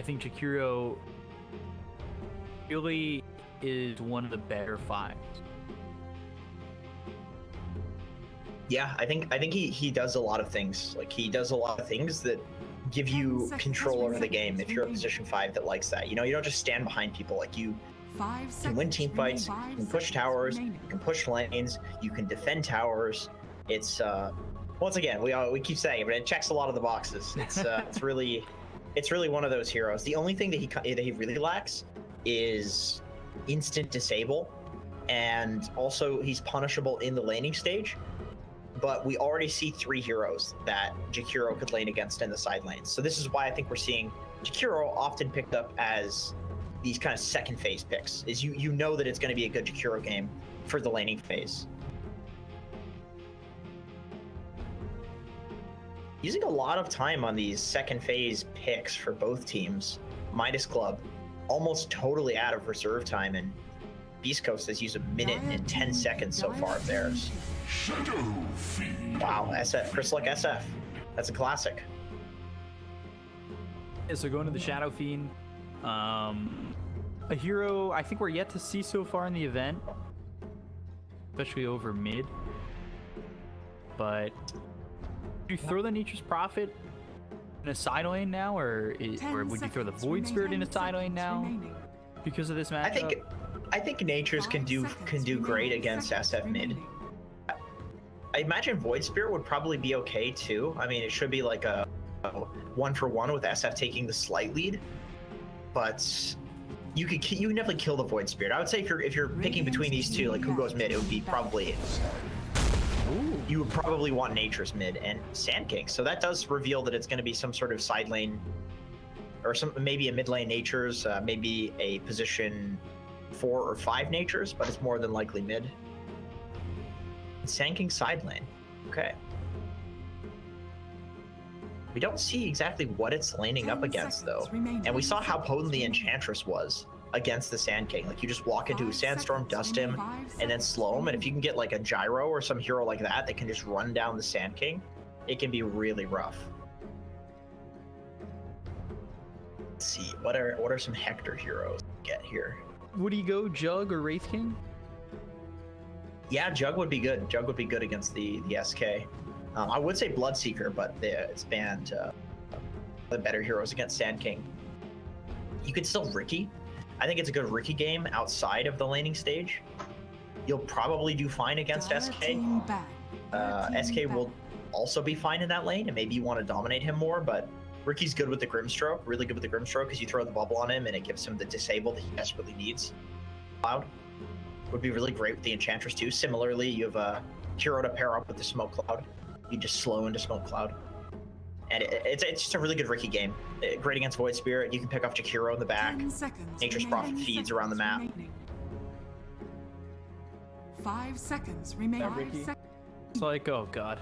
think Jakiro really is one of the better fives. Yeah, I think he does a lot of things. Like, he does a lot of things that give you control over the game if you're a position 5 that likes that. You know, you don't just stand behind people. Like, you can win team fights, you can push towers, you can push lanes, you can defend towers. It's once again, we keep saying it, but it checks a lot of the boxes. It's really one of those heroes. The only thing that he really lacks is instant disable, and also he's punishable in the laning stage. But we already see 3 heroes that Jakiro could lane against in the side lanes. So this is why I think we're seeing Jakiro often picked up as these kind of second phase picks. Is you know that it's going to be a good Jakiro game for the laning phase. Using a lot of time on these second phase picks for both teams. Midas Club almost totally out of reserve time, and Beascoast has used 1 minute and 10 seconds so far of theirs. Wow, SF, Chris Luck SF. That's a classic. Yeah, so going to the Shadow Fiend, a hero I think we're yet to see so far in the event, especially over mid. But do you throw the Nature's Prophet in a side lane now, or would you throw the Void Spirit in a side lane now because of this matchup? I think Nature's can do great against SF mid. I imagine Void Spirit would probably be okay too. I mean, it should be like a 1-for-1 with SF taking the slight lead, but you can definitely kill the Void Spirit. I would say if you're picking between these two, like who goes mid, it would be probably you would probably want Nature's mid and Sand King. So that does reveal that it's going to be some sort of side lane, or maybe a mid lane Nature's, maybe a position 4 or 5 Nature's, but it's more than likely mid. Sand King side lane. Okay. We don't see exactly what it's laning up against though. And we saw how potent the Enchantress was against the Sand King. Like, you just walk into a Sandstorm, dust him, and then slow him. And if you can get like a Gyro or some hero like that that can just run down the Sand King, it can be really rough. Let's see, what are some Hector heroes to get here? Would he go Jug or Wraith King? Yeah, Jug would be good. Jug would be good against the SK. I would say Bloodseeker, but it's banned the better heroes against Sand King. You could still Riki. I think it's a good Riki game outside of the laning stage. You'll probably do fine against SK. SK will also be fine in that lane, and maybe you want to dominate him more, but Riki's good with the Grimstroke, really good with the Grimstroke, because you throw the bubble on him and it gives him the disable that he desperately needs. Cloud would be really great with the Enchantress too. Similarly, you have a hero to pair up with the Smoke Cloud. You just slow into Smoke Cloud. And it's just a really good Riki game. Great against Void Spirit. You can pick off Jakiro in the back. Nature's Prophet feeds around the map. 5 seconds remain. It's like, oh god.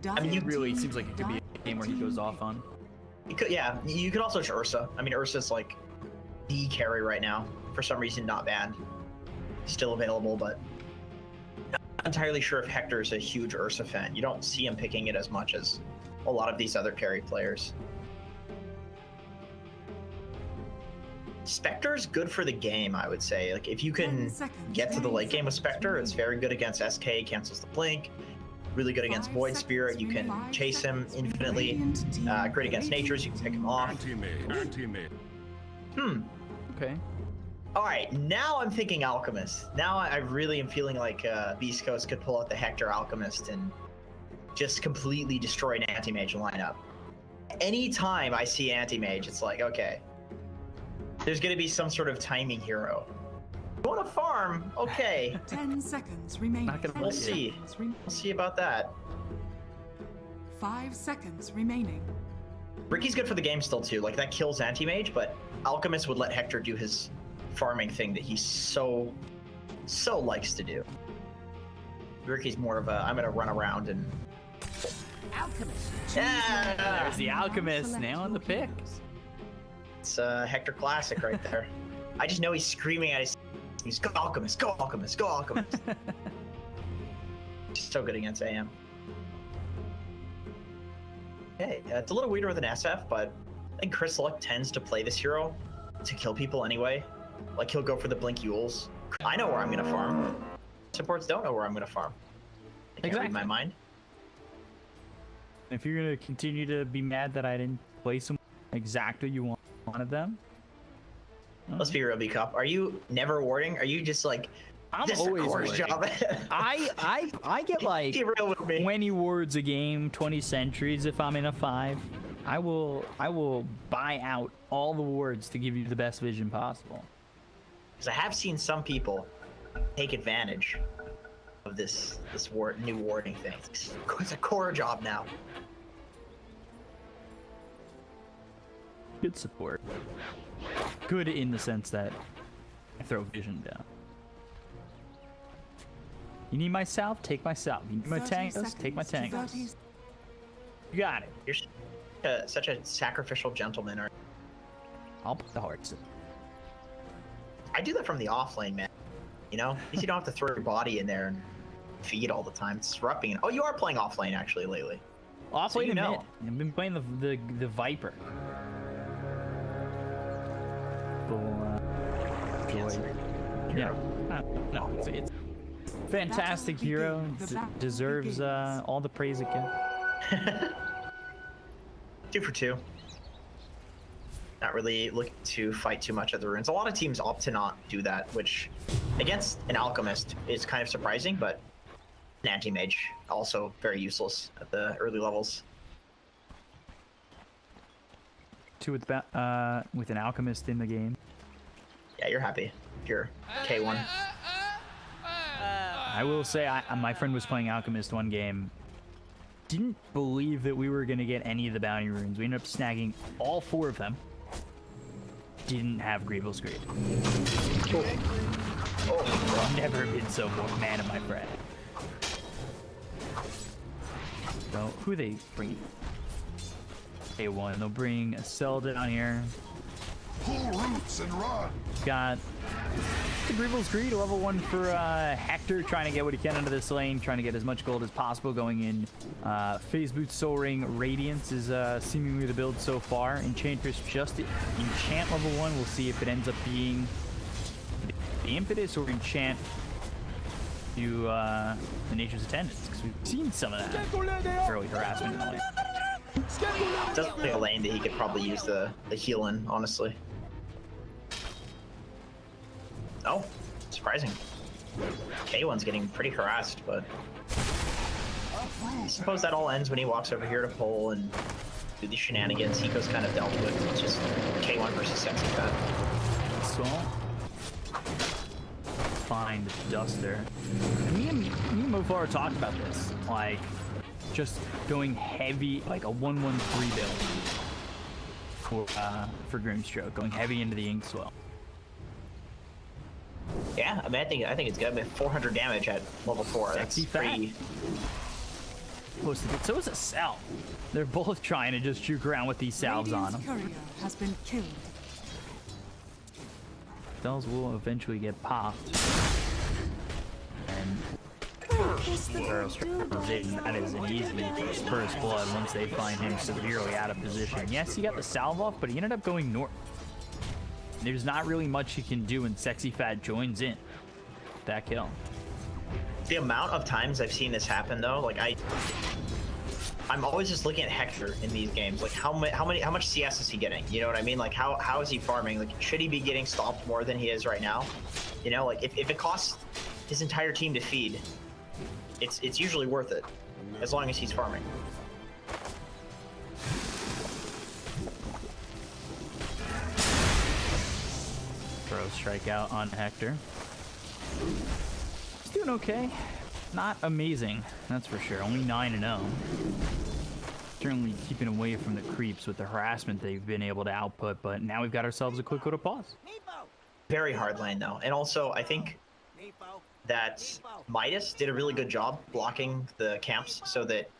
I mean, It really seems like it could be a game where he goes off on. Yeah, you could also Ursa. I mean, Ursa's like the carry right now. For some reason, not banned. Still available, but not entirely sure if Hector's a huge Ursa fan. You don't see him picking it as much as a lot of these other carry players. Spectre's good for the game, I would say. Like, if you can get to the late game with Spectre, it's very good against SK, cancels the blink. Really good against Void Spirit. You can chase him infinitely. Great against Nature's. You can pick him off. Okay. All right, now I'm thinking Alchemist. Now I really am feeling like Beascoast could pull out the Hector Alchemist and just completely destroy an anti-mage lineup. Anytime I see anti-mage, it's like, okay, there's going to be some sort of timing hero. You want to farm? Okay. 10 seconds remaining. We'll see. We'll see about that. 5 seconds remaining. Riki's good for the game still too. Like, that kills anti-mage, but Alchemist would let Hector do his farming thing that he so likes to do. Riki's more of a, I'm gonna run around and Alchemist. yeah, There's the Alchemist nailing the pick. it's Hector classic right there. I just know he's screaming at his he's go Alchemist, go Alchemist, go Alchemist. So good against AM. Okay, it's a little weirder with an SF, but I think Chris Luck tends to play this hero to kill people anyway. Like, he'll go for the Blink Yules. I know where I'm gonna farm. Supports don't know where I'm gonna farm. They can't read my mind. If you're gonna continue to be mad that I didn't play some exactly you wanted them, let's be real, B-Cup. Are you never warding? Are you just like, I'm this always is a core's warding. job? I get like Be real with me. 20 wards a game, 20 sentries if I'm in a 5. I will buy out all the wards to give you the best vision possible. Because I have seen some people take advantage of this new warding thing. It's a core job now. Good support. Good in the sense that I throw vision down. You need my salve? Take my salve. You need my tangos? Take my tangos. You got it. You're such a sacrificial gentleman. I'll put the hearts in. I do that from the off lane, man. You know, at least you don't have to throw your body in there and feed all the time. It's disrupting. Oh, you are playing off lane actually lately. Off So lane you and know. mid. I've been playing the Viper. Joy. Yeah. No, it's fantastic hero. Deserves all the praise it can. 2 for 2. Not really looking to fight too much at the runes. A lot of teams opt to not do that, which against an alchemist is kind of surprising, but an anti-mage also very useless at the early levels. 2 with an alchemist in the game. Yeah, you're happy. You're K1. I will say, my friend was playing alchemist one game. Didn't believe that we were gonna get any of the bounty runes. We ended up snagging all 4 of them. Didn't have Grievous Greed. Oh, I've never been so mad at my friend. So, who are they bringing? A1. They'll bring a Zelda down here. Pull roots and run. Got the Grievous Greed, level 1 for Hector, trying to get what he can into this lane, trying to get as much gold as possible going in. Phase Boot, Soul Ring, Radiance is seemingly the build so far. Enchantress just enchant level 1. We'll see if it ends up being the Impetus or enchant to the Nature's Attendants, because we've seen some of that early harassment in the lane. doesn't play a lane that he could probably use the heal in, honestly. Oh, surprising. K1's getting pretty harassed, but I suppose that all ends when he walks over here to pull and do these shenanigans. Hiko's kind of dealt with. It's just K1 versus Sexy Fat. So, find Duster. Me and Mofar talked about this, like just going heavy, like a 1-1-3 build for Grimstroke, going heavy into the Inkswell. Yeah, I mean, I think it's good. I mean, 400 damage at level 4. That's Sexy pretty. Close to good. So is a Sal. They're both trying to just juke around with these salves on them. Courier has been killed. Cells will eventually get popped. And Burrows travels in. That is an easy first blood once they find him severely out of position. Yes, he got the salve off, but he ended up going north. There's not really much he can do, and Sexy Fat joins in that kill. The amount of times I've seen this happen, though, like I'm always just looking at Hector in these games. Like how much CS is he getting? You know what I mean? Like how is he farming? Like should he be getting stopped more than he is right now? You know, like if it costs his entire team to feed, it's usually worth it, as long as he's farming. Throw strikeout on Hector. He's doing okay. Not amazing, that's for sure. Only 9-0. Certainly keeping away from the creeps with the harassment they've been able to output, but now we've got ourselves a quick go to pause. Very hard lane though, and also I think that Midas did a really good job blocking the camps so that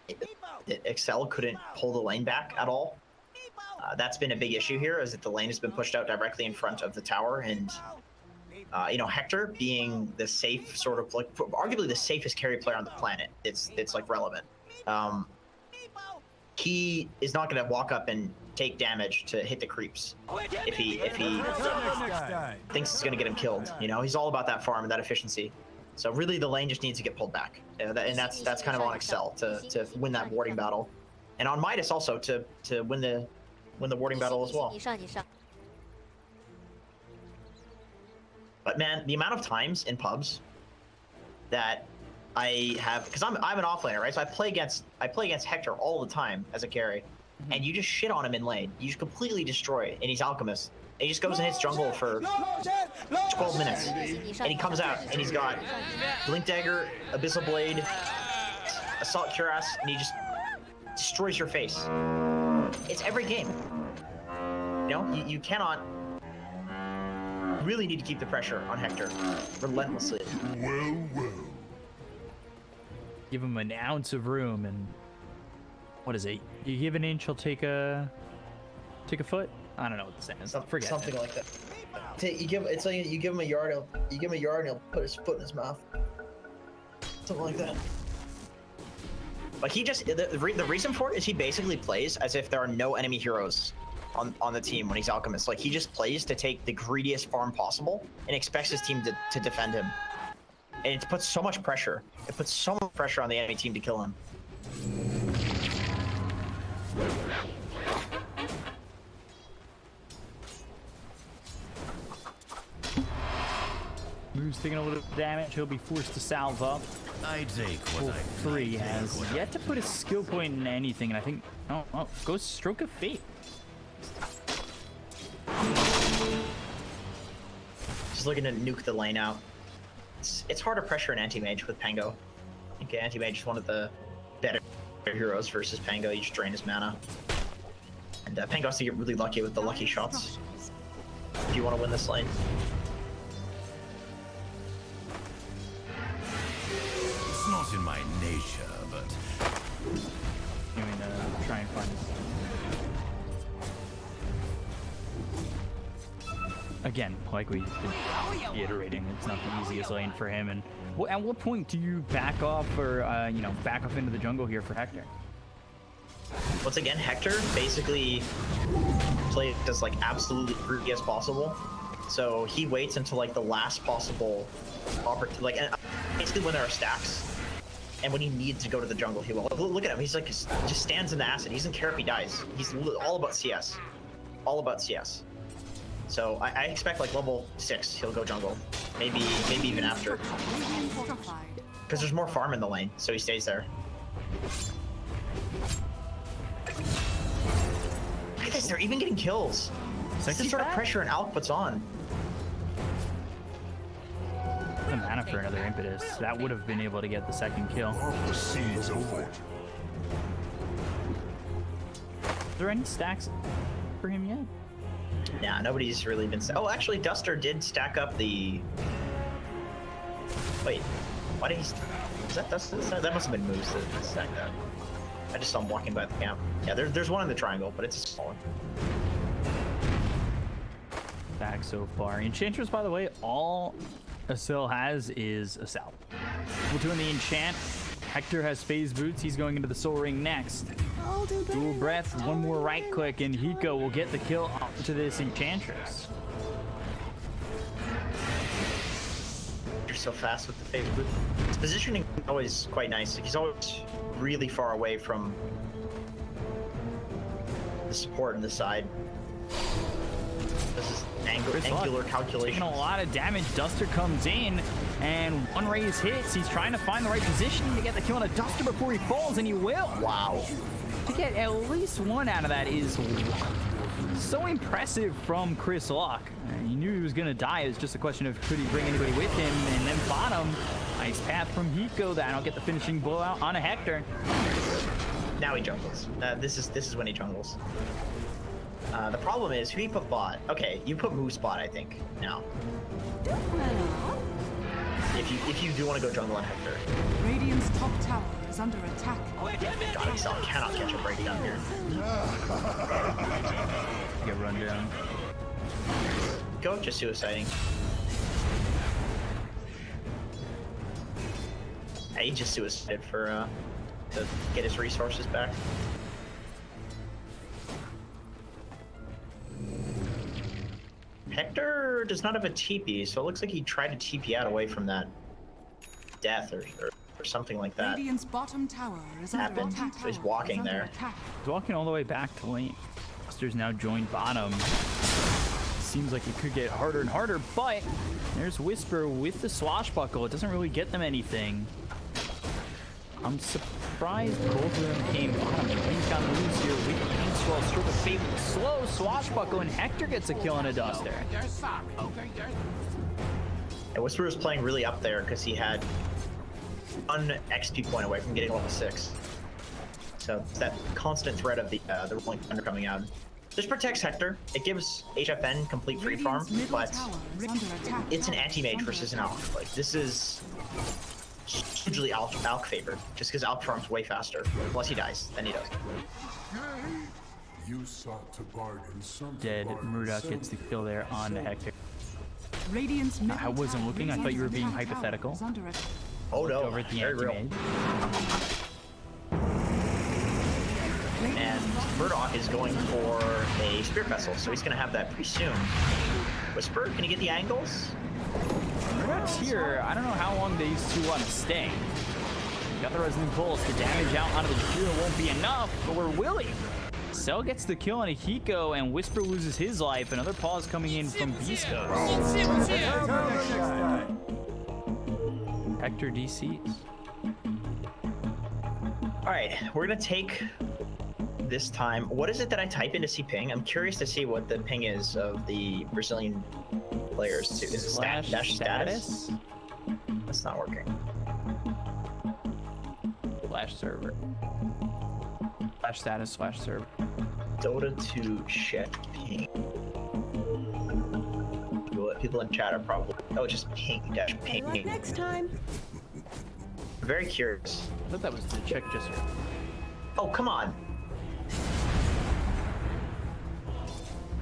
Excel couldn't pull the lane back at all. That's been a big issue here, is that the lane has been pushed out directly in front of the tower, and you know, Hector being the safe sort of, like, arguably the safest carry player on the planet, it's like relevant. He is not going to walk up and take damage to hit the creeps. If he thinks it's gonna get him killed, you know, he's all about that farm and that efficiency. So really, the lane just needs to get pulled back, and that's kind of on Excel to win that warding battle, and on Midas also to win the warding battle as well. But man, the amount of times in pubs that I have, because I'm an offlaner, right? So I play against Hector all the time as a carry, and you just shit on him in lane. You just completely destroy, and he's Alchemist. And he just goes and hits jungle for 12 minutes, and he comes out and he's got Blink Dagger, Abyssal Blade, Assault Cuirass, and he just destroys your face. It's every game. You know, you cannot. You really need to keep the pressure on Hector relentlessly. Well, well. Give him an ounce of room, and what is it? You give an inch, he'll take a foot. I don't know what the saying is. Forget something it. like that. You give him a yard, and he'll put his foot in his mouth. Something like that. Like he just the reason for it is he basically plays as if there are no enemy heroes on the team when he's Alchemist. Like he just plays to take the greediest farm possible and expects his team to defend him. And it puts so much pressure. It puts so much pressure on the enemy team to kill him. Move's taking a little damage. He'll be forced to salve up. I take what I 3 has yet to put a skill point in anything, and I think goes Stroke of Fate. Just looking to nuke the lane out. It's hard to pressure an anti-mage with Pango. I think anti-mage is one of the better heroes versus Pango. You just drain his mana. And Pango has to get really lucky with the lucky shots if you want to win this lane. It's not in my nature, but I'm gonna try and find this. Again, like we've been reiterating, it's not the easiest lane for him. And at what point do you back off, or back off into the jungle here for Hector? Once again, Hector basically plays as like absolutely greedy as possible. So he waits until like the last possible opportunity, like basically when there are stacks, and when he needs to go to the jungle, he will. Look at him. He's like just stands in the acid. He doesn't care if he dies. He's all about CS, all about CS. So I expect like level 6 he'll go jungle, maybe even after, because there's more farm in the lane, so he stays there. Look at this, they're even getting kills. This is the sort of pressure an Alk puts on. The mana for another impetus. That would have been able to get the second kill. Seas of fort. Is there any stacks for him yet? Yeah, nobody's really been. Oh, actually, Duster did stack up the. Wait, why did he? Is that Duster? That must have been moves to stack that. I just saw him walking by the camp. Yeah, there's one in the triangle, but it's a small one. Back so far. Enchantress, by the way, all Asil has is a salve. We're doing the enchant. Hector has phase boots. He's going into the soul ring next. Dual breath, one more right click, and Hiko will get the kill onto this Enchantress. You're so fast with the phase boot. His positioning is always quite nice. He's always really far away from the support on the side. This is angular calculation. Taking a lot of damage. Duster comes in, and one raise hits. He's trying to find the right positioning to get the kill on a Duster before he falls, and he will. Wow. To get at least one out of that is so impressive from Chris Locke. He knew he was going to die. It was just a question of could he bring anybody with him, and then bottom. Nice path from Hiko. That'll get the finishing blowout on a Hector. Now he jungles. This is when he jungles. The problem is, who you put bot? Okay, you put Moose bot, I think, now. If you do want to go jungle on Hector. Radiant's top tower is under attack. God himself cannot catch a breakdown here. Get run down. Go just suiciding. Yeah, he just suicided for to get his resources back. Hector does not have a TP, so it looks like he tried to TP out away from that death or something like that. Radiant's bottom tower is under Happened. attack. So he's walking there. He's walking all the way back to lane. Buster's now joined bottom. Seems like it could get harder and harder, but there's Whisper with the swashbuckle. It doesn't really get them anything. I'm surprised both of them came bottom. Link on the loose here with the King Swell stroke of fate with a slow swashbuckle, and Hector gets a kill and a duster. And Whisper was playing really up there because he had one XP point away from getting level 6. So it's that constant threat of the Rolling Thunder coming out. This protects Hector. It gives HFN complete free farm, but it's an anti-mage versus an Alk. Like, this is hugely Alk favored, just because Alk farms way faster. Unless he dies, then he does. You sought to bargain something. Dead. Murdoch gets the kill there on the Hector. Radiant's middle I wasn't tower looking. I is thought you were under being attack. hypothetical. Is under attack. Oh no, Over at the very real. anti-mage. And Murdoch is going for a Spirit Vessel, so he's going to have that pretty soon. Whisper, can he get the angles? Murdoch's here. I don't know how long these two want to stay. Got the Resonant Pulse. The damage out onto the Hero won't be enough, but we're willing. Cell gets the kill on a Hiko, and Whisper loses his life. Another pause coming in from Beascoast. Hector DCs. All right, we're going to take this time. What is it that I type in to see ping? I'm curious to see what the ping is of the Brazilian players too. Is it dash status? That's not working. Slash server. Slash status slash server. Dota 2 shit ping. People in chat are probably. Oh, it's just ping dash ping. Next time. Very curious. I thought that was the check just. Oh, come on.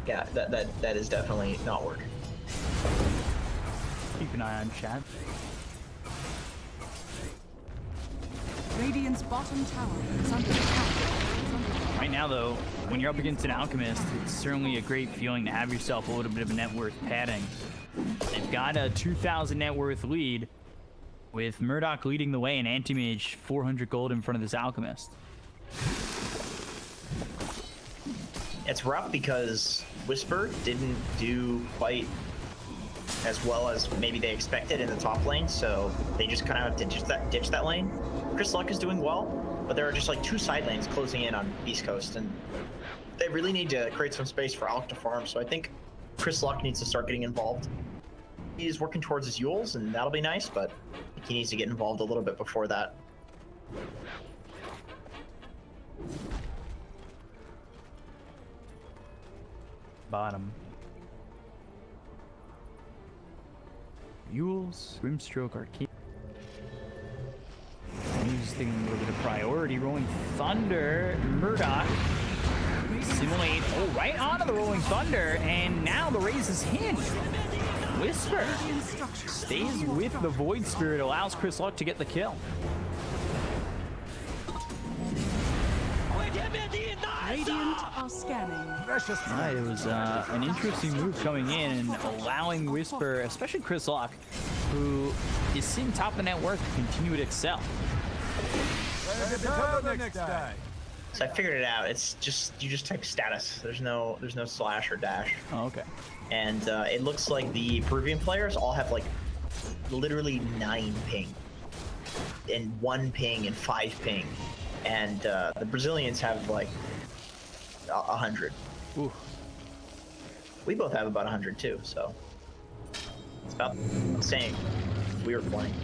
Yeah, that is definitely not working. Keep an eye on chat. Radiant's bottom tower is under attack. Right now, though, when you're up against an Alchemist, it's certainly a great feeling to have yourself a little bit of a net worth padding. They've got a 2,000 net worth lead, with Murdoch leading the way and Anti-Mage 400 gold in front of this Alchemist. It's rough because Whisper didn't do quite as well as maybe they expected in the top lane, so they just kind of ditched that lane. Chris Luck is doing well, but there are just like 2 side lanes closing in on Beascoast, and they really need to create some space for Alk to farm, so I think Chris Luck needs to start getting involved. He's working towards his Yules, and that'll be nice, but he needs to get involved a little bit before that. Bottom. Yules, Grimstroke, Arcade. He's taking a little bit of priority. Rolling Thunder, Murdoch. Simulate, oh, right onto the Rolling Thunder, and now the raise is hinged. Whisper stays with the Void Spirit, allows Chris Luck to get the kill. Radiant are scanning. It was an interesting move coming in and allowing Whisper, especially Chris Luck, who is sitting top of the net worth, to continue to excel. So I figured it out. It's just you just type status. There's no slash or dash. Oh, okay. And it looks like the Peruvian players all have like literally 9 ping, and 1 ping and 5 ping, and the Brazilians have like 100. Ooh. We both have about 100 too, so it's about the same. We were playing.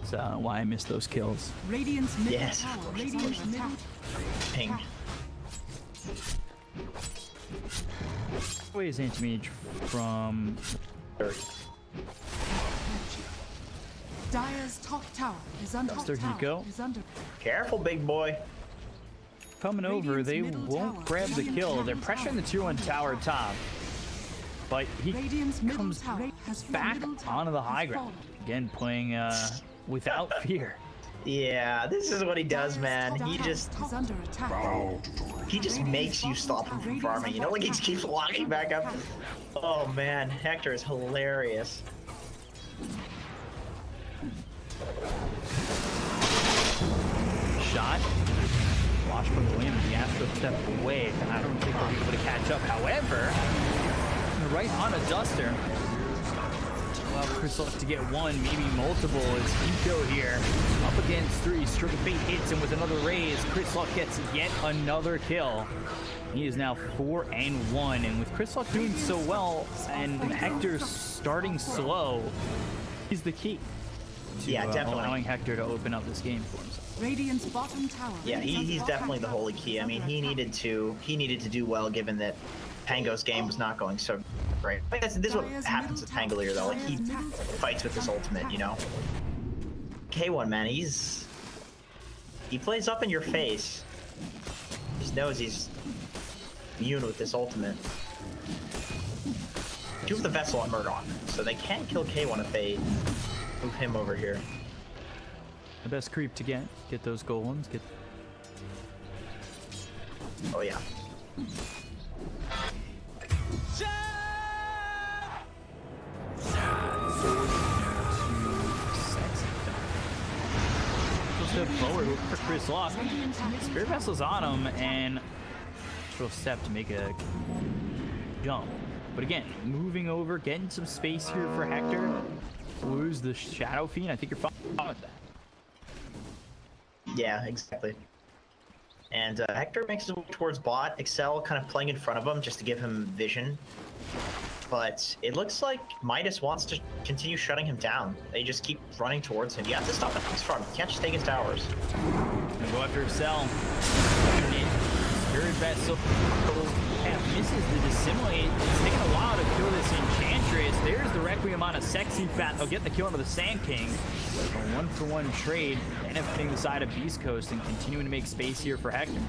That's why I missed those kills. Radiant's middle Yes, tower of course, is of under course. attack. Ping. Where is Anti-Mage from? 30. Dire's top tower is under There you go. Careful, big boy. Coming over, they Radiant's middle won't tower grab is the under kill. attack. They're pressuring the tier 1 tower top. But he Radiant's middle comes tower has back middle tower onto the has high ground. fallen. Again, playing without fear. Yeah, this is what he does, man. He just Is under attack. makes you stop him from farming. You know, like he just keeps walking back up. Oh man, Hector is hilarious. Shot. Wash from the wind. The Astro stepped away. I don't think they'll be able to catch up. However, right on a Duster. Allow Chris Luck to get one, maybe multiple. As Eco here up against 3. Stroke of Fate hits him with another raise. Chris Luck gets yet another kill. He is now 4-1, and with Chris Luck doing so well and Hector starting slow, he's the key to definitely allowing Hector to open up this game for himself. Radiant's bottom tower. Yeah, he's definitely the holy key. I mean, he needed to do well, given that Pango's game was not going so great. I guess this is what happens with Pangolier though. Like he fights with his ultimate, you know. K1, man, he plays up in your face. He just knows he's immune with this ultimate. Two with the Vessel on Murdoch, so they can't kill K1 if they move him over here. The best creep to get those golems. Oh yeah. Step forward for Chris Luck. Spirit Vessel's on him, and she'll step to make a jump. But again, moving over, getting some space here for Hector. Lose the Shadow Fiend. I think you're fine with that. Yeah, exactly. And Hector makes his way towards bot. Excel kind of playing in front of him just to give him vision. But it looks like Midas wants to continue shutting him down. They just keep running towards him. You have to stop at his farm. You can't just take his towers. Gonna go after Excel. Spirit Vessel. Yeah, misses the dissimilate. It's taking a while to kill this Enchantress. There's the Requiem on a Sexy Fat. They'll get the kill into the Sand King. A 1-for-1 trade, benefiting the side of Beascoast and continuing to make space here for Hector.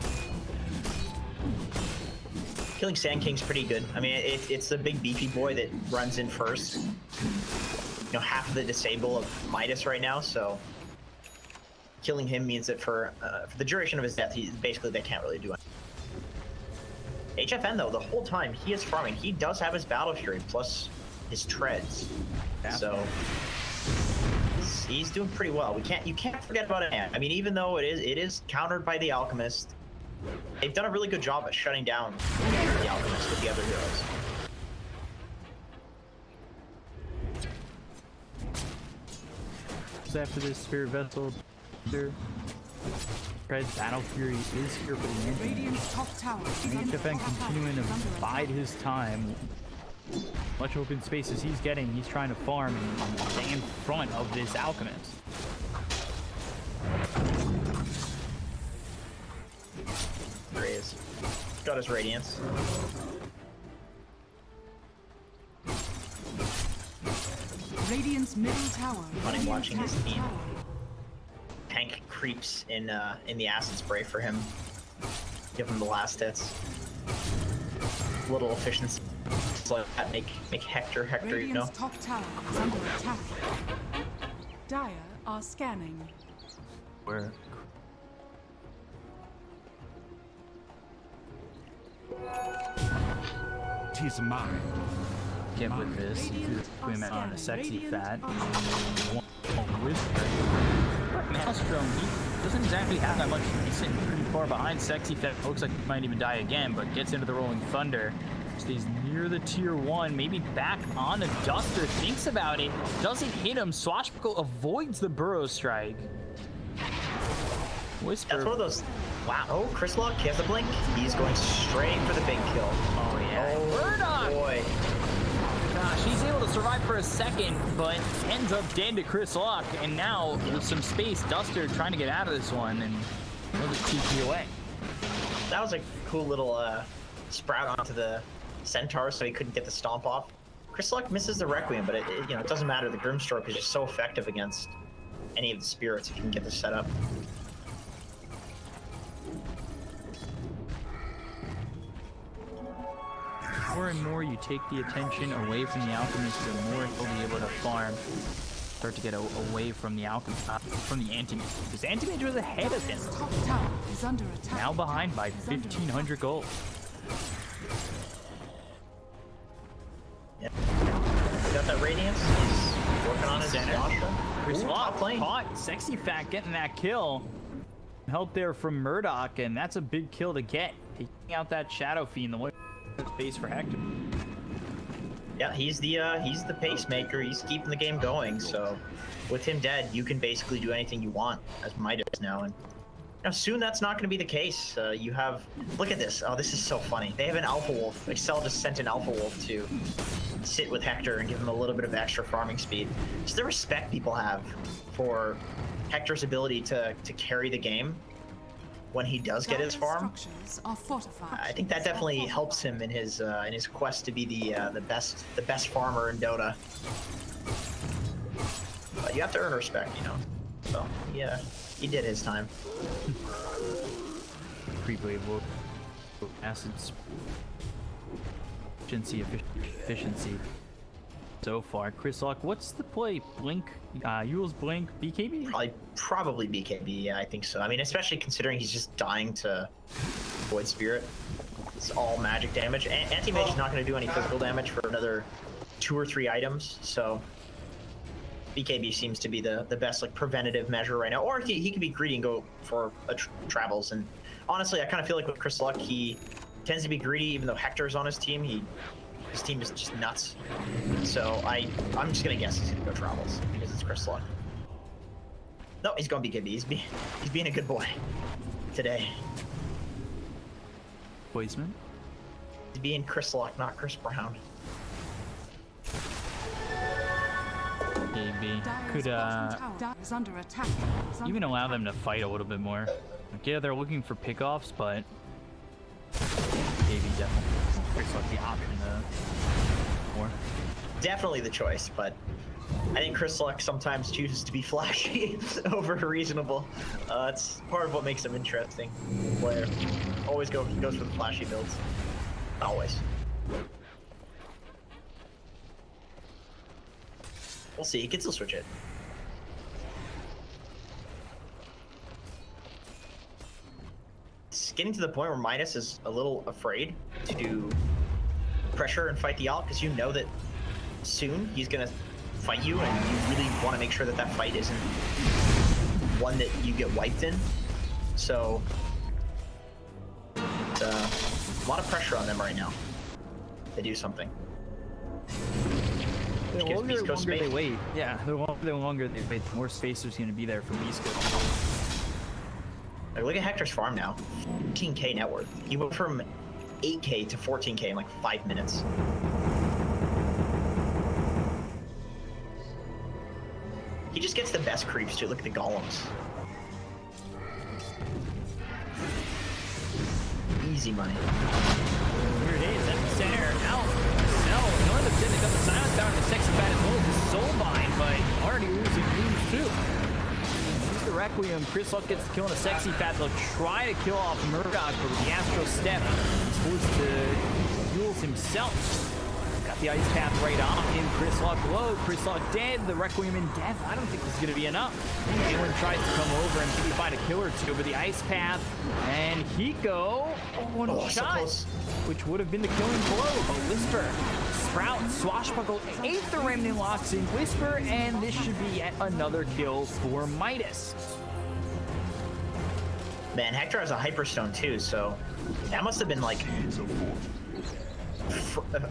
Killing Sand King's pretty good. I mean, it's the big beefy boy that runs in first. You know, half of the disable of Midas right now, so killing him means that for the duration of his death, basically they can't really do anything. HFN though, the whole time he is farming, he does have his Battle Fury plus his treads, so he's doing pretty well. You can't forget about it. I mean, even though it is countered by the Alchemist, they've done a really good job at shutting down the Alchemist with the other heroes. Just after this Spirit Vessel, Fred's Battle Fury is here for the end. Radiant's top tower. HFN continuing to bide his time. Much open spaces he's getting, he's trying to farm and stay in front of this Alchemist. There he is. Got his Radiance. Radiant's middle tower. Funny watching his team. Tank creeps in the acid spray for him. Give him the last hits. Little efficiency like that make Hector, you know. Radiant's top tower is under attack. Dire are scanning. Where? Tis mine. Get with this. Queen on a Sexy Fat. Whisper. Maelstrom, he doesn't exactly have that much. He's sitting pretty far behind Sexy Fat. Looks like he might even die again, but gets into the Rolling Thunder. Stays near the tier 1, maybe back on the Duster. Thinks about it. Doesn't hit him. Swashbuckle avoids the Burrow Strike. Whisper. That's one of those. Wow. Oh, Chris Luck, he has a blink. He's going straight for the big kill. Oh, yeah. Oh, Murdoch! boy. Gosh, he's able to survive for a second, but ends up dead to Chris Luck. And now, with some space, Duster trying to get out of this one, and he'll just TP away. That was a cool little sprout onto the Centaur, so he couldn't get the stomp off. Chris Luck misses the Requiem, but it doesn't matter. The Grimstroke is just so effective against any of the spirits if you can get this set up. More and more you take the attention away from the Alchemist, the more he'll be able to farm. start to get away from the from the anti-mage. Because anti-mage was ahead of him. Top tower is under attack. Now behind by Is under 1,500 gold. Yeah. Got that Radiance. He's working on his center. Chris top lane. caught. Sexy Fat getting that kill. Help there from Murdoch, and that's a big kill to get. Taking out that Shadow Fiend, the one space for Hector. Yeah, he's the pacemaker. He's keeping the game going. So, with him dead, you can basically do anything you want as Midas now. And soon that's not going to be the case. You have, look at this. Oh, this is so funny. They have an Alpha Wolf. Excel just sent an Alpha Wolf to sit with Hector and give him a little bit of extra farming speed. Just the respect people have for Hector's ability to carry the game when he does get his farm. I think that definitely helps him in his quest to be the best farmer in Dota. But you have to earn respect, you know. So yeah, he did his time. Creep wave will acids efficiency so far. Chris Lock, what's the play? Blink, Yule's Blink, BKB? Probably BKB. Yeah, I think so. I mean, especially considering he's just dying to Void Spirit. It's all magic damage. Anti-mage is not going to do any physical damage for another 2 or 3 items. So BKB seems to be the best like preventative measure right now. Or he could be greedy and go for travels. And honestly, I kind of feel like with Chris Luck, he tends to be greedy, even though Hector's on his team. His team is just nuts. So I'm just gonna guess he's gonna go travels because it's Chris Luck. No, he's going BKB. He's being a good boy today. Poisman? He's being Chris Luck, not Chris Brown. BKB could is under attack. even allow them to fight a little bit more. Like, yeah, they're looking for pickoffs, but BKB definitely Chris Luck the option more. Definitely the choice, but I think Chris Luck sometimes chooses to be flashy over reasonable. It's part of what makes him interesting. Player always goes for the flashy builds. Always. We'll see. He can still switch it. It's getting to the point where Midas is a little afraid to pressure and fight the ult because you know that soon he's gonna fight you, and you really want to make sure that that fight isn't one that you get wiped in. So it's a lot of pressure on them right now. They do something. The longer they wait, yeah, the longer they wait, the more space there's going to be there for Beascoast. Like, look at Hector's farm now. 14k net worth. He went from 8k to 14k in like 5 minutes. He just gets the best creeps too. Look at the golems. Easy money. Here it is, at the center, out. Cell, North of Sydney got the silence down to the sexy fat as well as the soulbind, but already losing moves too. Here's the Requiem. Chris Luck gets the kill on a sexy fat. They'll try to kill off Murdoch, but with the Astro Step, he's forced to Yules himself. Got the ice path right on him. Chris Luck low. Chris Luck dead. The Requiem in death. I don't think this is going to be enough. Anyone tries to come over and maybe find a kill or two, but the ice path and Hiko. One shot, so which would have been the killing blow. But Whisper, Sprout, Swashbuckle, 8th Remnant locks in Whisper, and this should be yet another kill for Midas. Man, Hector has a Hyperstone too, so that must have been like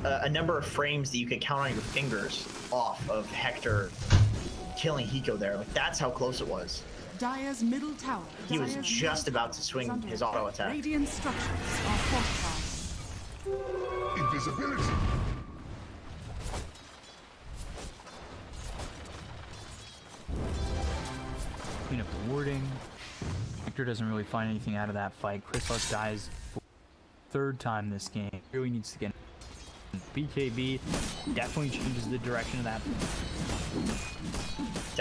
a number of frames that you could count on your fingers off of Hector killing Hiko there. Like, that's how close it was. Dire's middle tower. He was just about to swing his auto attack. Radiant structures are fortified. Invisibility. Clean up the warding. Hector doesn't really find anything out of that fight. Chris Luck dies for the 3rd time this game. Really needs to get BKB. Definitely changes the direction of that.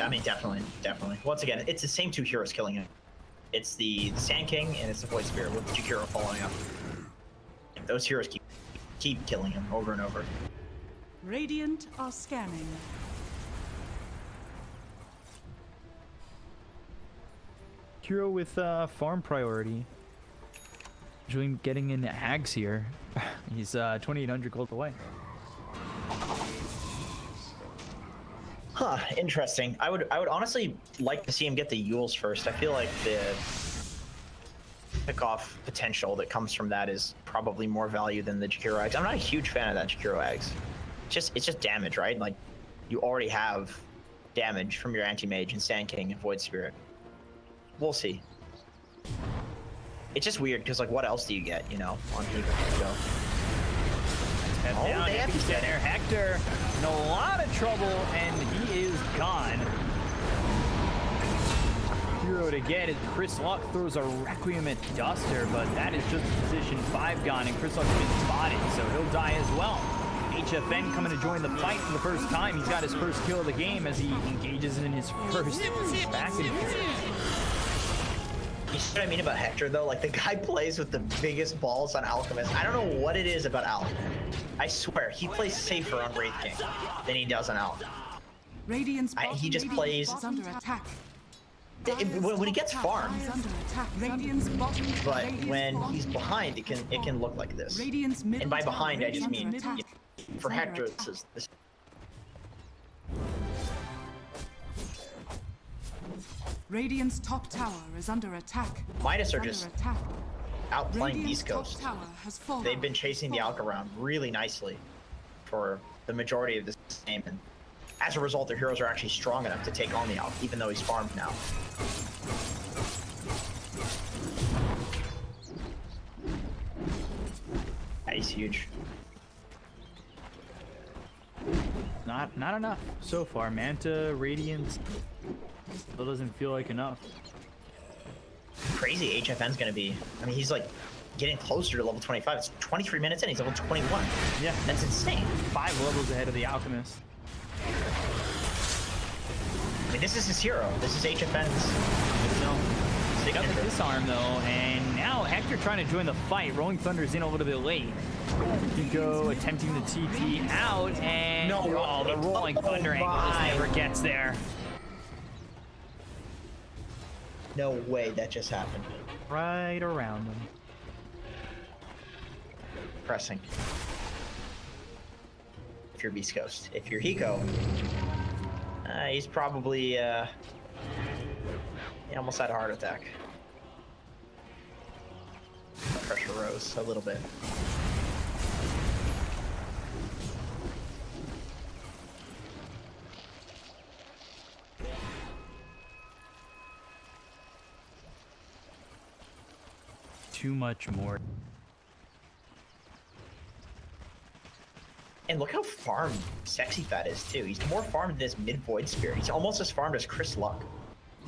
I mean, definitely. Once again, it's the same 2 heroes killing him. It's the Sand King and it's the Void Spirit with Jakiro following up. Those heroes keep killing him over and over. Radiant are scanning. Hero with farm priority. Usually getting in Ags here. He's 2,800 gold away. Huh, interesting. I would honestly like to see him get the Yules first. I feel like the pick-off potential that comes from that is probably more value than the Jakiro Ags. I'm not a huge fan of that Jakiro Ags. It's just damage, right? Like, you already have damage from your Anti-Mage and Sand King and Void Spirit. We'll see. It's just weird because, like, what else do you get, you know, on Hiko? Step down, they have to get there. Hector in a lot of trouble, and he is gone. Hero to get it. Chris Luck throws a Requiem at Duster, but that is just position 5 gone, and Chris Luck's been spotted, so he'll die as well. HFN coming to join the fight for the first time. He's got his first kill of the game as he engages in his first back and forth. You see what I mean about Hector, though? Like, the guy plays with the biggest balls on Alchemist. I don't know what it is about Alch. I swear, he plays safer on Wraith King than he does on Alch. He just plays... Under attack. When he gets farmed, Under attack. Radiant's bottom but when he's behind, it can look like this. And by behind, I just mean, for Hector, this. Radiant's top tower is under attack. Midas are just outplaying Beascoast. Has fallen. They've been chasing the Alch around really nicely for the majority of this game, and as a result, their heroes are actually strong enough to take on the Alch, even though he's farmed now. He's huge. Not enough so far. Manta, Radiance, still doesn't feel like enough. Crazy HFN's gonna be. I mean, he's like getting closer to level 25. It's 23 minutes in, he's level 21. Yeah, That's insane. 5 levels ahead of the Alchemist. I mean, this is his hero. This is HFN's Got the signature. disarm though, and now Hector trying to join the fight. Rolling Thunder's in a little bit late. Hiko attempting the TP out, and the Rolling Thunder angle just never gets there. No way that just happened. Right around him. Pressing. If you're Beascoast. If you're Hiko, he's probably he almost had a heart attack. Pressure rose a little bit. Too much more. And look how farmed Sexy Fat is too. He's more farmed than his mid Void Spirit. He's almost as farmed as Chris Luck.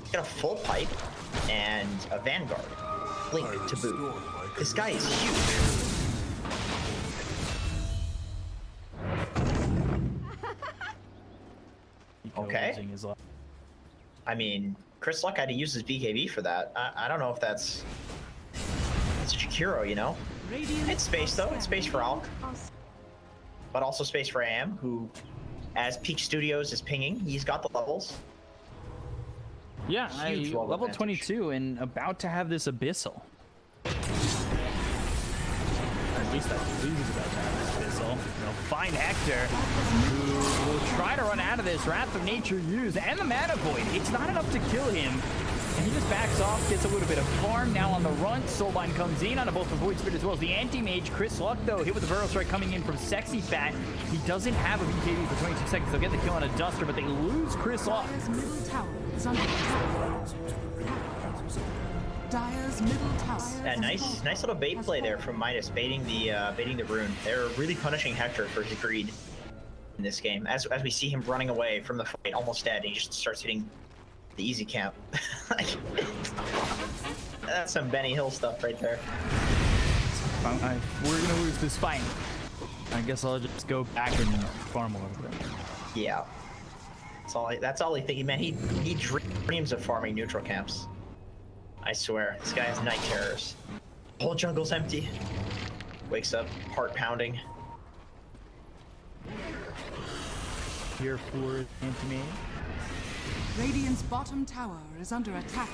He's got a full pipe and a Vanguard. Blink to boot. This guy is huge. Okay. Losing his life. I mean, Chris Luck had to use his BKB for that. I don't know if that's... It's a Jakiro, you know? It's space though. It's space for Alch. But also space for AM, who, as Peak Studios is pinging, he's got the levels. Yeah, Huge level advantage. 22 and about to have this Abyssal. Or at least I believe he's about to have this Abyssal. They'll find Hector, who will try to run out of this. Wrath of Nature used, and the Mana Void. It's not enough to kill him. And he just backs off, gets a little bit of farm. Now on the run, Soulbind comes in on both the Void Spirit as well as the Anti-Mage. Chris Luck, though, hit with the Burrow Strike coming in from Sexy Fat. He doesn't have a BKB for 22 seconds. They'll get the kill on a Duster, but they lose Chris Luck. Dire's middle tower is under attack. Dire's middle tower. Yeah, nice little bait play there from Midas, baiting the rune. They're really punishing Hector for his greed in this game. As we see him running away from the fight, almost dead, he just starts hitting the easy camp. That's some Benny Hill stuff right there. We're gonna lose this fight. I guess I'll just go back and farm a little bit. Yeah. That's all he thinks. Man, he dreams of farming neutral camps. I swear, this guy has night terrors. Whole jungle's empty. Wakes up, heart pounding. Here for Anti-Mage. Radiant's bottom tower is under attack.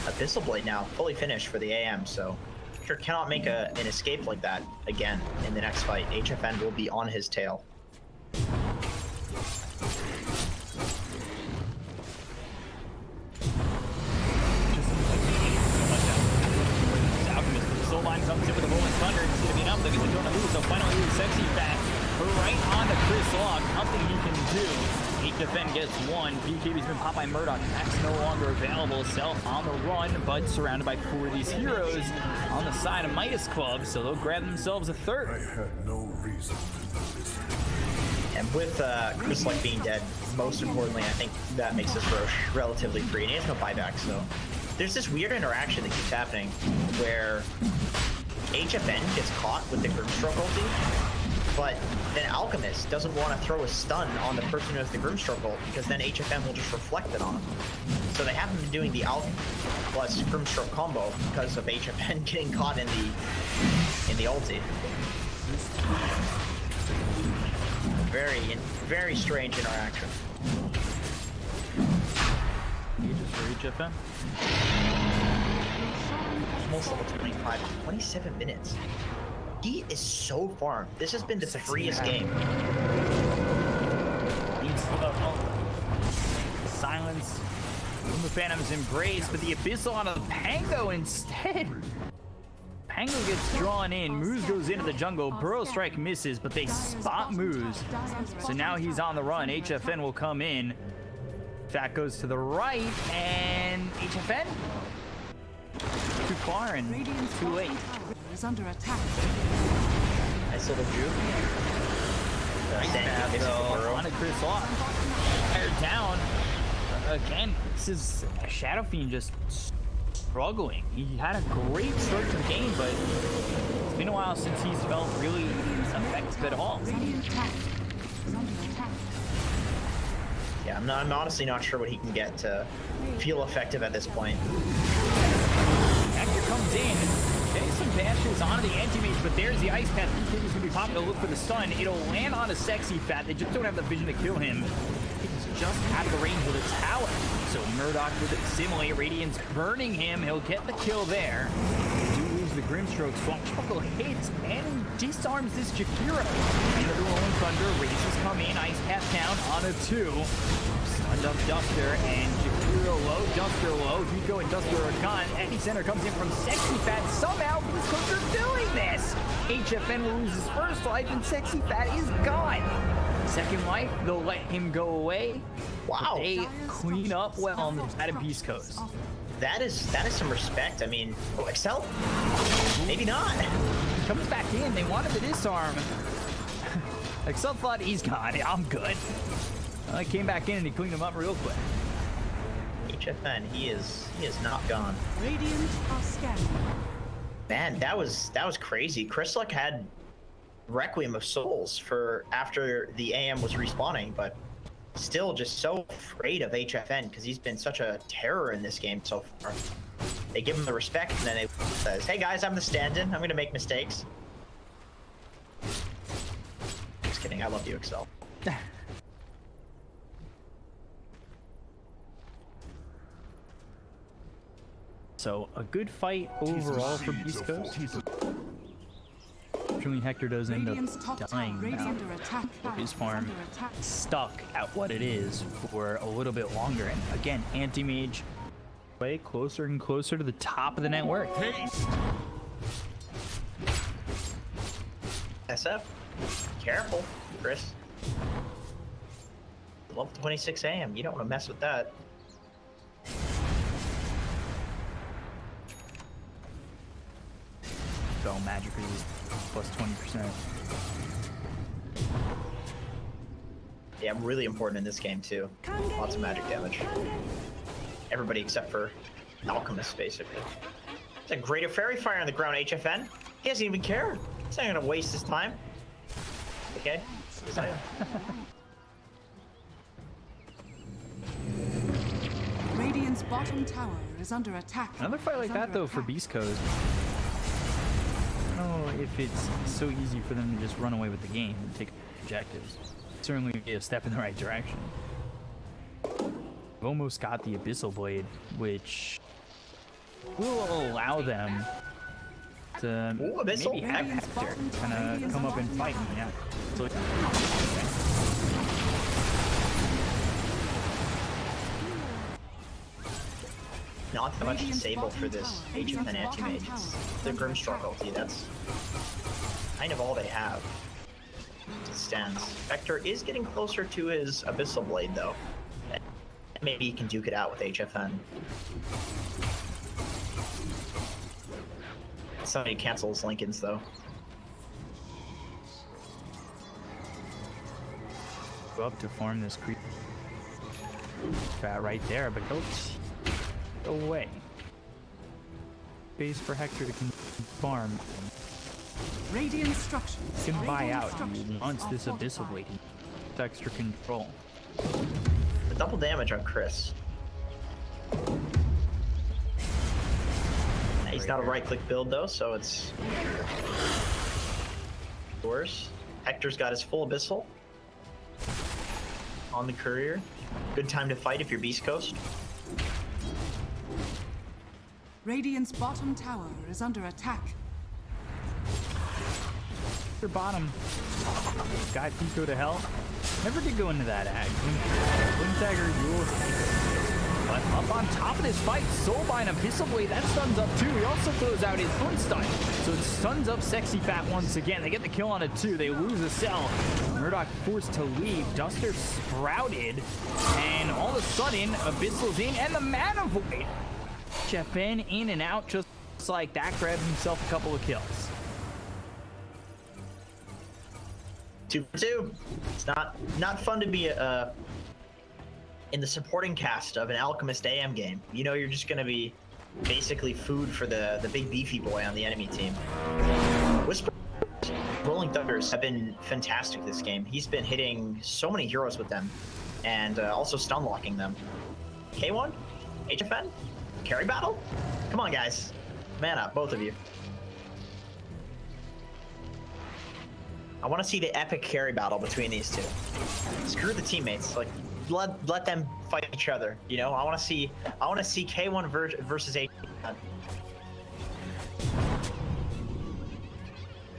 Abyssal Blade now, fully finished for the AM, so Hector cannot make an escape like that again in the next fight. HFN will be on his tail. Soulbind comes in with a rolling thunder. It's going to be enough. They're going to go to lose. So finally, he's sexy fat. Right on to Chris Locke. Nothing he can do. 8 defend gets one. BKB's been popped by Murdoch. Max no longer available. Self on the run, but surrounded by 4 of these heroes on the side of Midas Club. So they'll grab themselves a I third. had no reason to notice. And with Chris Luck being dead, most importantly, I think that makes this Roche relatively free. And he has no buyback, so there's this weird interaction that keeps happening where HFN gets caught with the Grimstroke ulti, but then Alchemist doesn't want to throw a stun on the person who has the Grimstroke ult because then HFN will just reflect it on him. So they haven't been doing the Alch plus Grimstroke combo because of HFN getting caught in the ulti. Very strange interaction. Ages for HFN. Almost level 25, 27 minutes. He is so farmed. This has been the freest game. Silence from the Phantom's embrace, but the Abyssal on a Pango instead. Pango gets drawn in. Moose goes into the jungle. Burrow Strike misses, but they spot Moose. So now he's on the run. HFN will come in. Fat goes to the right, and HFN too far and too late. Is under attack. Nice little juke. On a Chris Locke. Fired down. Again, this is Shadow Fiend just struggling. He had a great start to the game, but it's been a while since he's felt really effective at all. Radiant attack is under attack. Yeah, I'm honestly not sure what he can get to feel effective at this point. Hector comes in. Getting some dashes onto the anti-mage, but there's the ice path. BKB's going to be popping. They'll look for the stun. It'll land on a sexy fat. They just don't have the vision to kill him. He's just at the range of the tower. So Murdoch with it. Simulate. Radiance burning him. He'll get the kill there. Do lose the Grimstroke. Swashbuckle hits and disarms this Jakiro. Into the rolling thunder. Races come in. Ice path down on a 2. Stunned up Duster and Jakiro low. Duster low. Rico and Duster are gone. Epicenter comes in from Sexy Fat. Somehow Beascoast are doing this. HFN will lose his first life and Sexy Fat is gone. Second life, they'll let him go away. Wow. They clean up well on the side of Beascoast. That is some respect. I mean, oh, Excel? Maybe not. He comes back in. They wanted the disarm. Excel thought he's gone. I'm good. He came back in and he cleaned him up real quick. HFN, he is not gone. Radiant are scanning. Man, that was crazy. Chris Luck had Requiem of Souls for after the AM was respawning, but still just so afraid of HFN because he's been such a terror in this game so far. They give him the respect and then they says, hey guys, I'm the stand-in. I'm gonna make mistakes. Just kidding, I love you, Excel. So a good fight overall for Beascoast. Unfortunately, Hector does end Radiant's up top tower dying is now. under attack. His farm Under attack. stuck at what it is for a little bit longer. And again, anti-mage way closer and closer to the top of the network. SF, careful, Chris. Level 26 AM, you don't want to mess with that. Spell magically is plus 20%. Yeah, really important in this game too. Lots of magic damage. Everybody except for Alchemist, basically. It's a greater fairy fire on the ground, HFN. He doesn't even care. He's not gonna waste his time. Okay? Radiant's bottom tower is under attack. Another fight like that though for Beascoast. I don't know if it's so easy for them to just run away with the game and take objectives. Certainly be a step in the right direction. almost got the Abyssal Blade, which will allow them to Ooh, Abyssal. maybe have Radiant's Hector bottom tower- kind of Radiant's come up and bottom fight. tower. Yeah. So, Not that much Radiant's disable for bottom this tower- HFN Radiant's anti-mage. bottom It's tower the is Grimstroke under ulti. That's kind of all they have. It stands. Vector is getting closer to his Abyssal Blade, though. Maybe he can duke it out with HFN. Somebody cancels Lincoln's, though. go up to form this creep right there, but go away. Space for Hector to farm. Radiant structures. He can buy Radiant out structures once are this Abyssal fortified. Blade. It's extra control. The double damage on Chris. He's not a right-click build, though, so it's worse. Hector's got his full Abyssal on the courier. Good time to fight if you're Beascoast. Radiant's bottom tower is under attack. Your bottom. Got Pico to hell. Never did go into that ag. Windtagger, Yule. But up on top of this fight, Soulbind Abyssal Blade, that stuns up too. He also throws out his Unstun. So it stuns up Sexy Fat once again. They get the kill on it too. They lose a cell. Murdoch forced to leave. Duster sprouted. And all of a sudden, Abyssal's in and the Mana Void. HFN in and out just like that. Grabbed himself a couple of kills. 2 for 2. It's not fun to be in the supporting cast of an Alchemist AM game. You know you're just gonna be basically food for the big beefy boy on the enemy team. Whisper, Rolling Thunders have been fantastic this game. He's been hitting so many heroes with them, and also stun locking them. K1, HFN, carry battle. Come on, guys, man up, both of you. I want to see the epic carry battle between these two. Screw the teammates. Like, let them fight each other. You know, I want to see K1 versus HFN.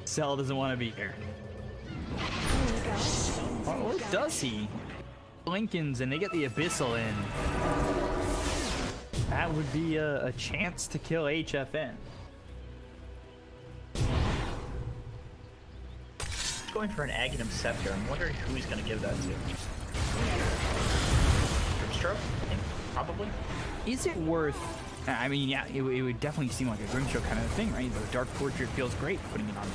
Cell doesn't want to be here. Or does he? Lincoln's and they get the Abyssal in. That would be a chance to kill HFN. Going for an Aghanim Scepter. I'm wondering who he's going to give that to. Grimstroke? I think probably. Is it worth... I mean, yeah, it would definitely seem like a Grimstroke kind of thing, right? The Dark Portrait feels great putting it on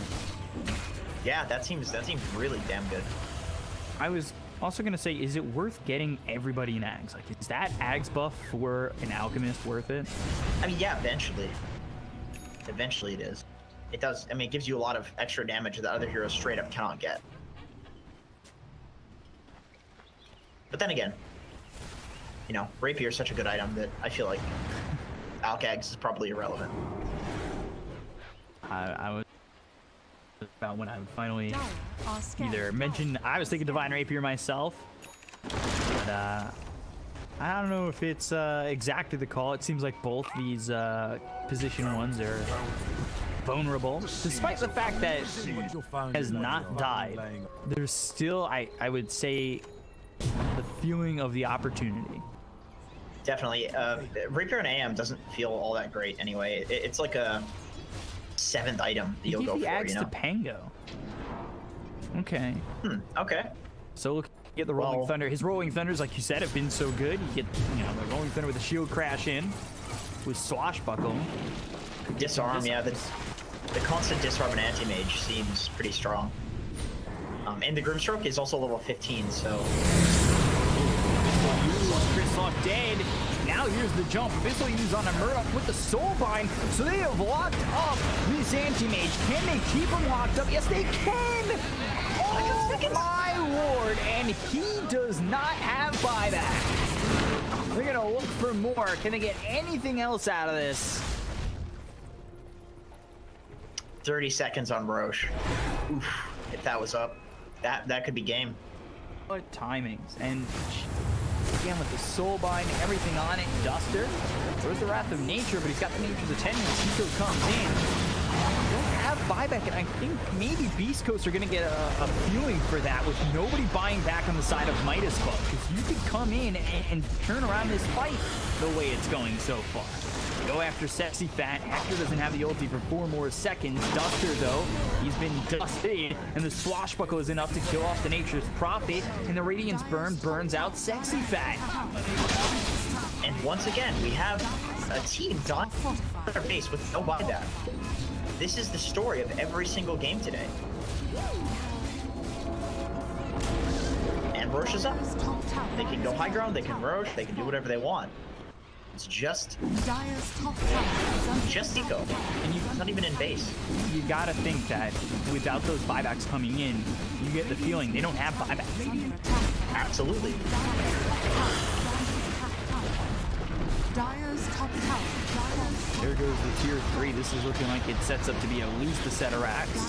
there. Yeah, that seems really damn good. I was also going to say, is it worth getting everybody in Ags? Like, is that Ags buff for an Alchemist worth it? I mean, yeah, eventually. Eventually it is. It does. I mean, it gives you a lot of extra damage that other heroes straight up cannot get. But then again, you know, Rapier is such a good item that I feel like Alcags is probably irrelevant. I was about when I would finally Dire are scattered. either mention... I was thinking Divine Rapier myself, but I don't know if it's exactly the call. It seems like both these position ones are vulnerable, despite the fact that has not died. There's still, I would say, the feeling of the opportunity. Definitely. Rapier and AM doesn't feel all that great anyway. It's like a 7th item that you'll You go give the for, Ags you know? to Pango. Okay. Okay. So look, get the Rolling Well- Thunder. His Rolling Thunders, like you said, have been so good. You get, you know, the Rolling Thunder with a shield crash in, with Swashbuckle. Disarm, yeah. The constant disarm and anti-mage seems pretty strong. And the Grimstroke is also level 15, so... Chris Lock dead. Now here's the jump. Abyssal use on a Murdoch with the Soulbind. So they have locked up this anti-mage. Can they keep him locked up? Yes, they can! Oh my lord! And he does not have buyback. They're gonna look for more. Can they get anything else out of this? 30 seconds on Roche. Oof. If that was up, that could be game. What timings and again with the soul bind, everything on it. Duster throws the Wrath of Nature, but he's got the Nature's Attendance. Hiko comes in. Don't have buyback, and I think maybe Beascoast are going to get a feeling for that with nobody buying back on the side of Midas Club, because you could come in and turn around this fight the way it's going so far. Go after Sexy Fat. Hector doesn't have the ulti for 4 more seconds. Duster, though, he's been dusted, and the Swashbuckle is enough to kill off the Nature's Prophet, and the Radiance Burn burns out Sexy Fat. And once again, we have a team dying on their base with no buyback. This is the story of every single game today. And Roche is up. They can go high ground, they can Roche, they can do whatever they want. It's just Hiko. And he's not even in base. You gotta think that without those buybacks coming in, you get the feeling they don't have buybacks. Absolutely. Dire's top tower. There goes the tier 3. This is looking like it sets up to be at least a set of racks.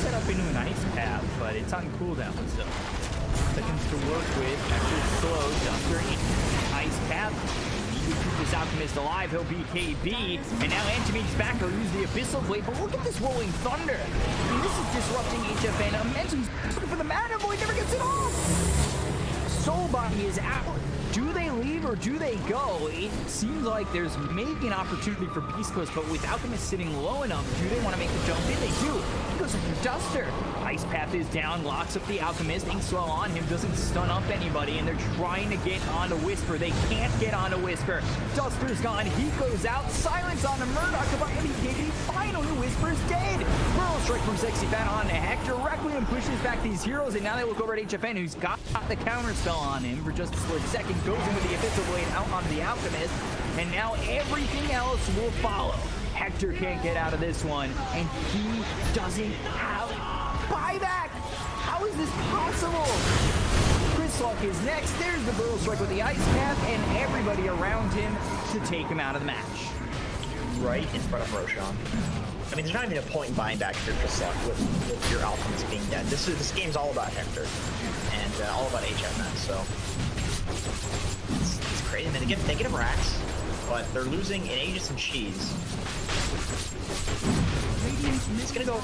Set up into an ice path, but it's on cooldown still. Seconds to work with. Actually slow. Duster ice path. He would keep this Alchemist alive. He'll be KB. And now Antimage's back. He'll use the Abyssal Blade. But look at this Rolling Thunder. I mean, this is disrupting HFN. Momentum's looking for the Mana Void. Never gets it off. Soul Body is out. Do they leave or do they go? It seems like there's maybe an opportunity for Beascoast, but with Alchemist sitting low enough, do they want to make the jump in? They do. He goes after Duster. Ice Path is down, locks up the Alchemist. Ink Swell on him, doesn't stun up anybody, and they're trying to get onto Whisper. They can't get onto Whisper. Duster's gone. He goes out. Silence on the Murdoch. BTS. Finally, Whisper's dead. Burrow Strike from Sexy Fat on to Hector. Requiem pushes back these heroes, and now they look over at HFN, who's got the counter spell on him for just a split second. Goes in with the Abyssal Blade out onto the Alchemist, and now everything else will follow. Hector can't get out of this one, and he doesn't have buyback. How is this possible? Chryslok is next. There's the Burrow Strike with the Ice Path, and everybody around him to take him out of the match. Right in front of Roshan. I mean, there's not even a point in buying back your Chryslok with your Alchemist being dead. This game's all about Hector, and all about HFN, so it's crazy. I mean, they get him racks, but they're losing in Aegis and Cheese. It's gonna go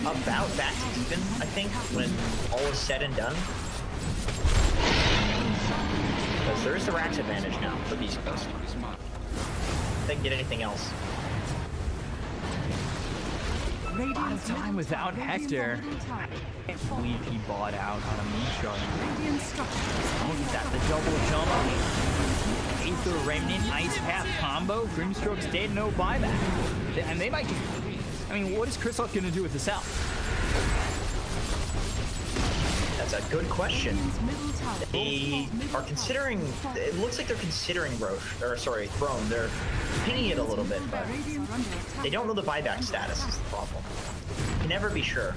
about back to even, I think, when all is said and done. Because there is the racks advantage now for Beascoast. If they can get anything else. A lot of time without Hector. I can't believe he bought out on a Moonshard. Look at that, the double jump. Aether Remnant, Ice Path combo. Grimstroke's dead, no buyback. And they might just... I mean, what is Chryslok going to do with the South? That's a good question. They are considering... It looks like they're considering Roche, or sorry, Throne. They're pinning it a little bit, but they don't know the buyback status is the problem. You can never be sure.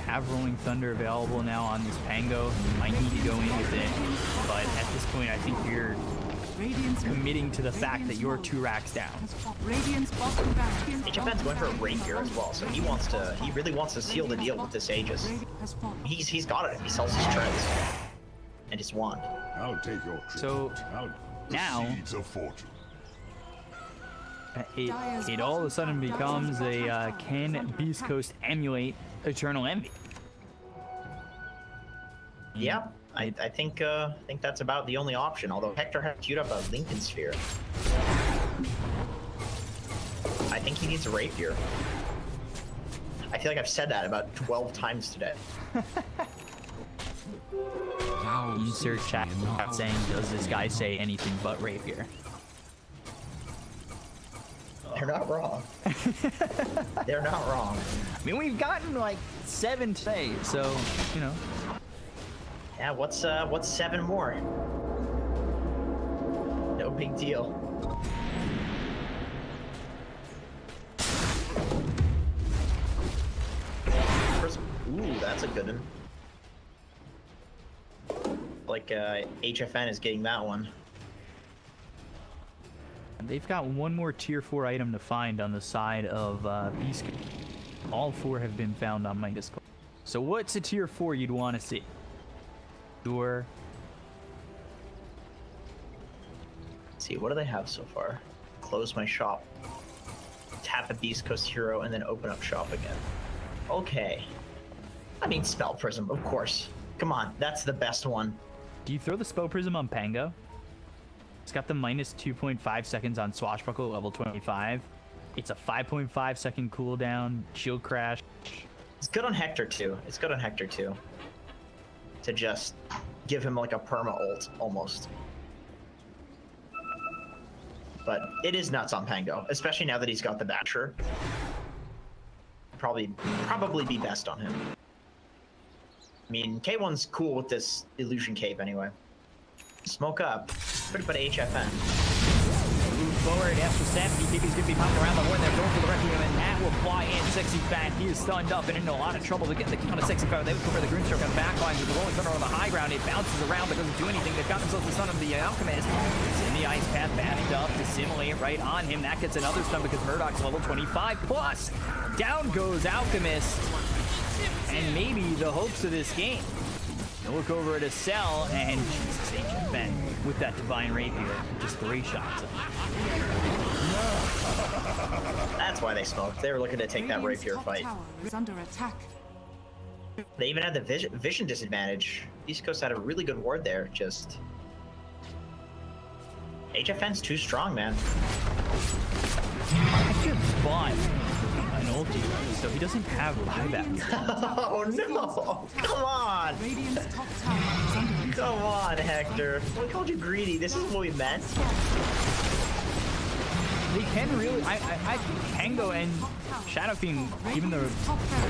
Have Rolling Thunder available now on this Pango. You might need to go in with it, but at this point, I think you're committing to the fact that you're 2 racks down. HFN's going for a rapier as well, so he really wants to seal the deal with this Aegis. He's got it if he sells his treads and his wand. I'll take your tribute. So now Seeds of fortune. it all of a sudden becomes a can Beascoast emulate Eternal Envy? Yeah, I think that's about the only option. Although Hector has queued up a Lincoln Sphere, I think he needs a rapier. I feel like I've said that about 12 times today. Insert chat saying, does this guy say anything but rapier? They're not wrong. They're not wrong. I mean, we've gotten like 7 today, so, you know. Yeah, what's 7 more? No big deal. First, ooh, that's a good one. Like HFN is getting that one. They've got one more tier 4 item to find on the side of Beascoast. All 4 have been found on Midas. So what's a tier 4 you'd want to see? Sure. Let's see, what do they have so far? Close my shop. Tap a Beascoast hero and then open up shop again. Okay. I mean, Spell Prism, of course. Come on, that's the best one. Do you throw the Spell Prism on Pango? It's got the minus 2.5 seconds on Swashbuckle at level 25. It's a 5.5 second cooldown, shield crash. It's good on Hector too. It's good on Hector too. To just give him like a perma ult almost. But it is nuts on Pango, especially now that he's got the Basher. Probably be best on him. I mean, K1's cool with this illusion cape anyway. Smoke up. Pretty put HFN. Move forward, Astro Sap, BKB's gonna be popping around the horn. They're going for the Requiem, and that will fly in. Sexy Fat, he is stunned up and in a lot of trouble to get the count of Sexy Fat. They would cover the Green Stroke on the back lines with the Rolling Thunder on the high ground. It bounces around but doesn't do anything. They've got themselves the Son of the Alchemist. It's in the Ice Path, banished up to simulate right on him. That gets another stun because Murdoch's level 25 plus. Down goes Alchemist, and maybe the hopes of this game. They'll look over at a cell, and Jesus H. Ben with that Divine Rapier, just 3 shots. That's why they smoked. They were looking to take that Radiant's Rapier top fight. tower is under attack. They even had the vision disadvantage. East Coast had a really good ward there, just... HFN's too strong, man. Hector bought an ulti, so he doesn't have Radiant's buyback. top tower Oh is no! Come on! Radiant's top tower is under attack. Come on, Hector. We called you greedy. This is what we meant. They can really... I think Pango and Shadow Fiend, even the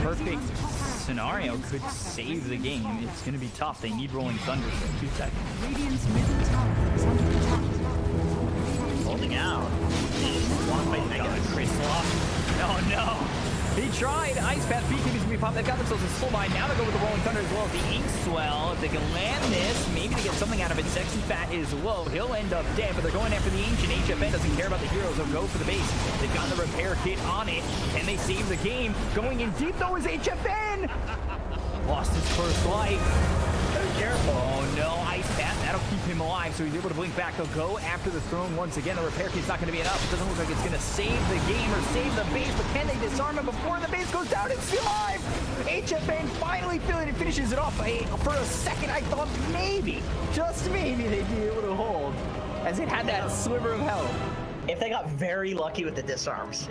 perfect scenario, could save the game. It's going to be tough. They need Rolling Thunder for 2 seconds. Radiant's middle tower is under attack. Holding out. Want to fight Megas. Chris Oh no! He tried. Ice Path BKB's gonna be popped. They've got themselves a slow bind. Now they go with the Rolling Thunder as well as the Ink Swell. If they can land this, maybe they get something out of it. Sexy Fat is low. He'll end up dead, but they're going after the Ancient. HFN doesn't care about the heroes. They'll go for the base. They've got the repair kit on it. Can they save the game? Going in deep though is HFN! Lost his first life. Careful. Oh no, Ice Path, that'll keep him alive, so he's able to blink back. They'll go after the throne once again. The repair kit's not going to be enough. It doesn't look like it's going to save the game or save the base, but can they disarm him before the base goes down? It's still alive! HFN finally finishes it off. For a second, I thought maybe, just maybe, they'd be able to hold, as it had that sliver of health. If they got very lucky with the disarms.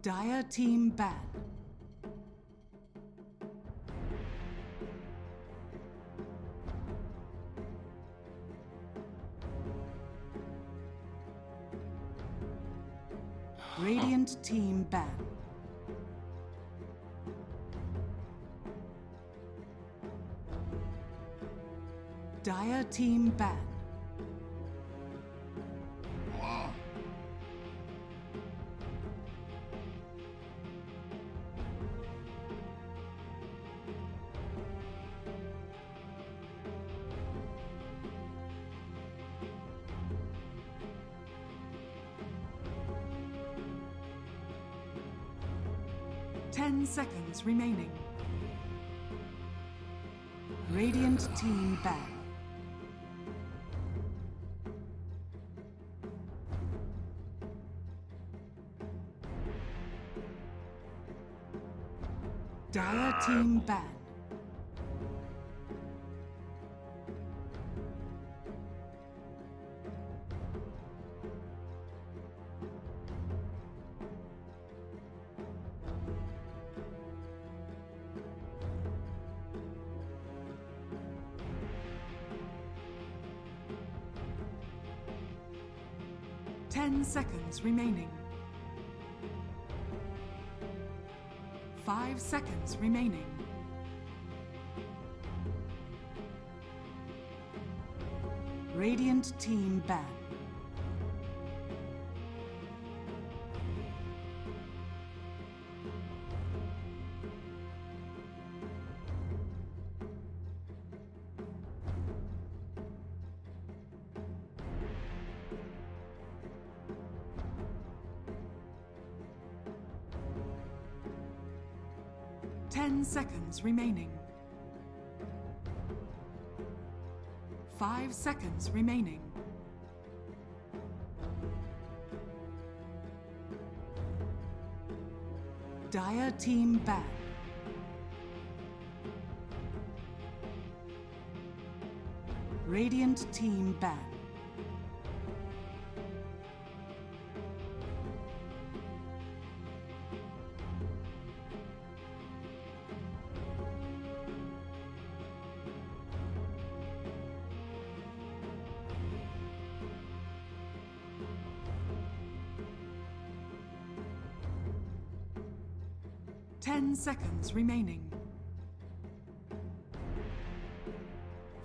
Dire team ban. Radiant team ban. Dire team ban. Ten seconds remaining. Radiant team ban. Dire team ban. Ten seconds remaining. 5 seconds remaining. Radiant team ban. Ten seconds remaining. 5 seconds remaining. Dire team ban. Radiant team ban. Ten seconds remaining.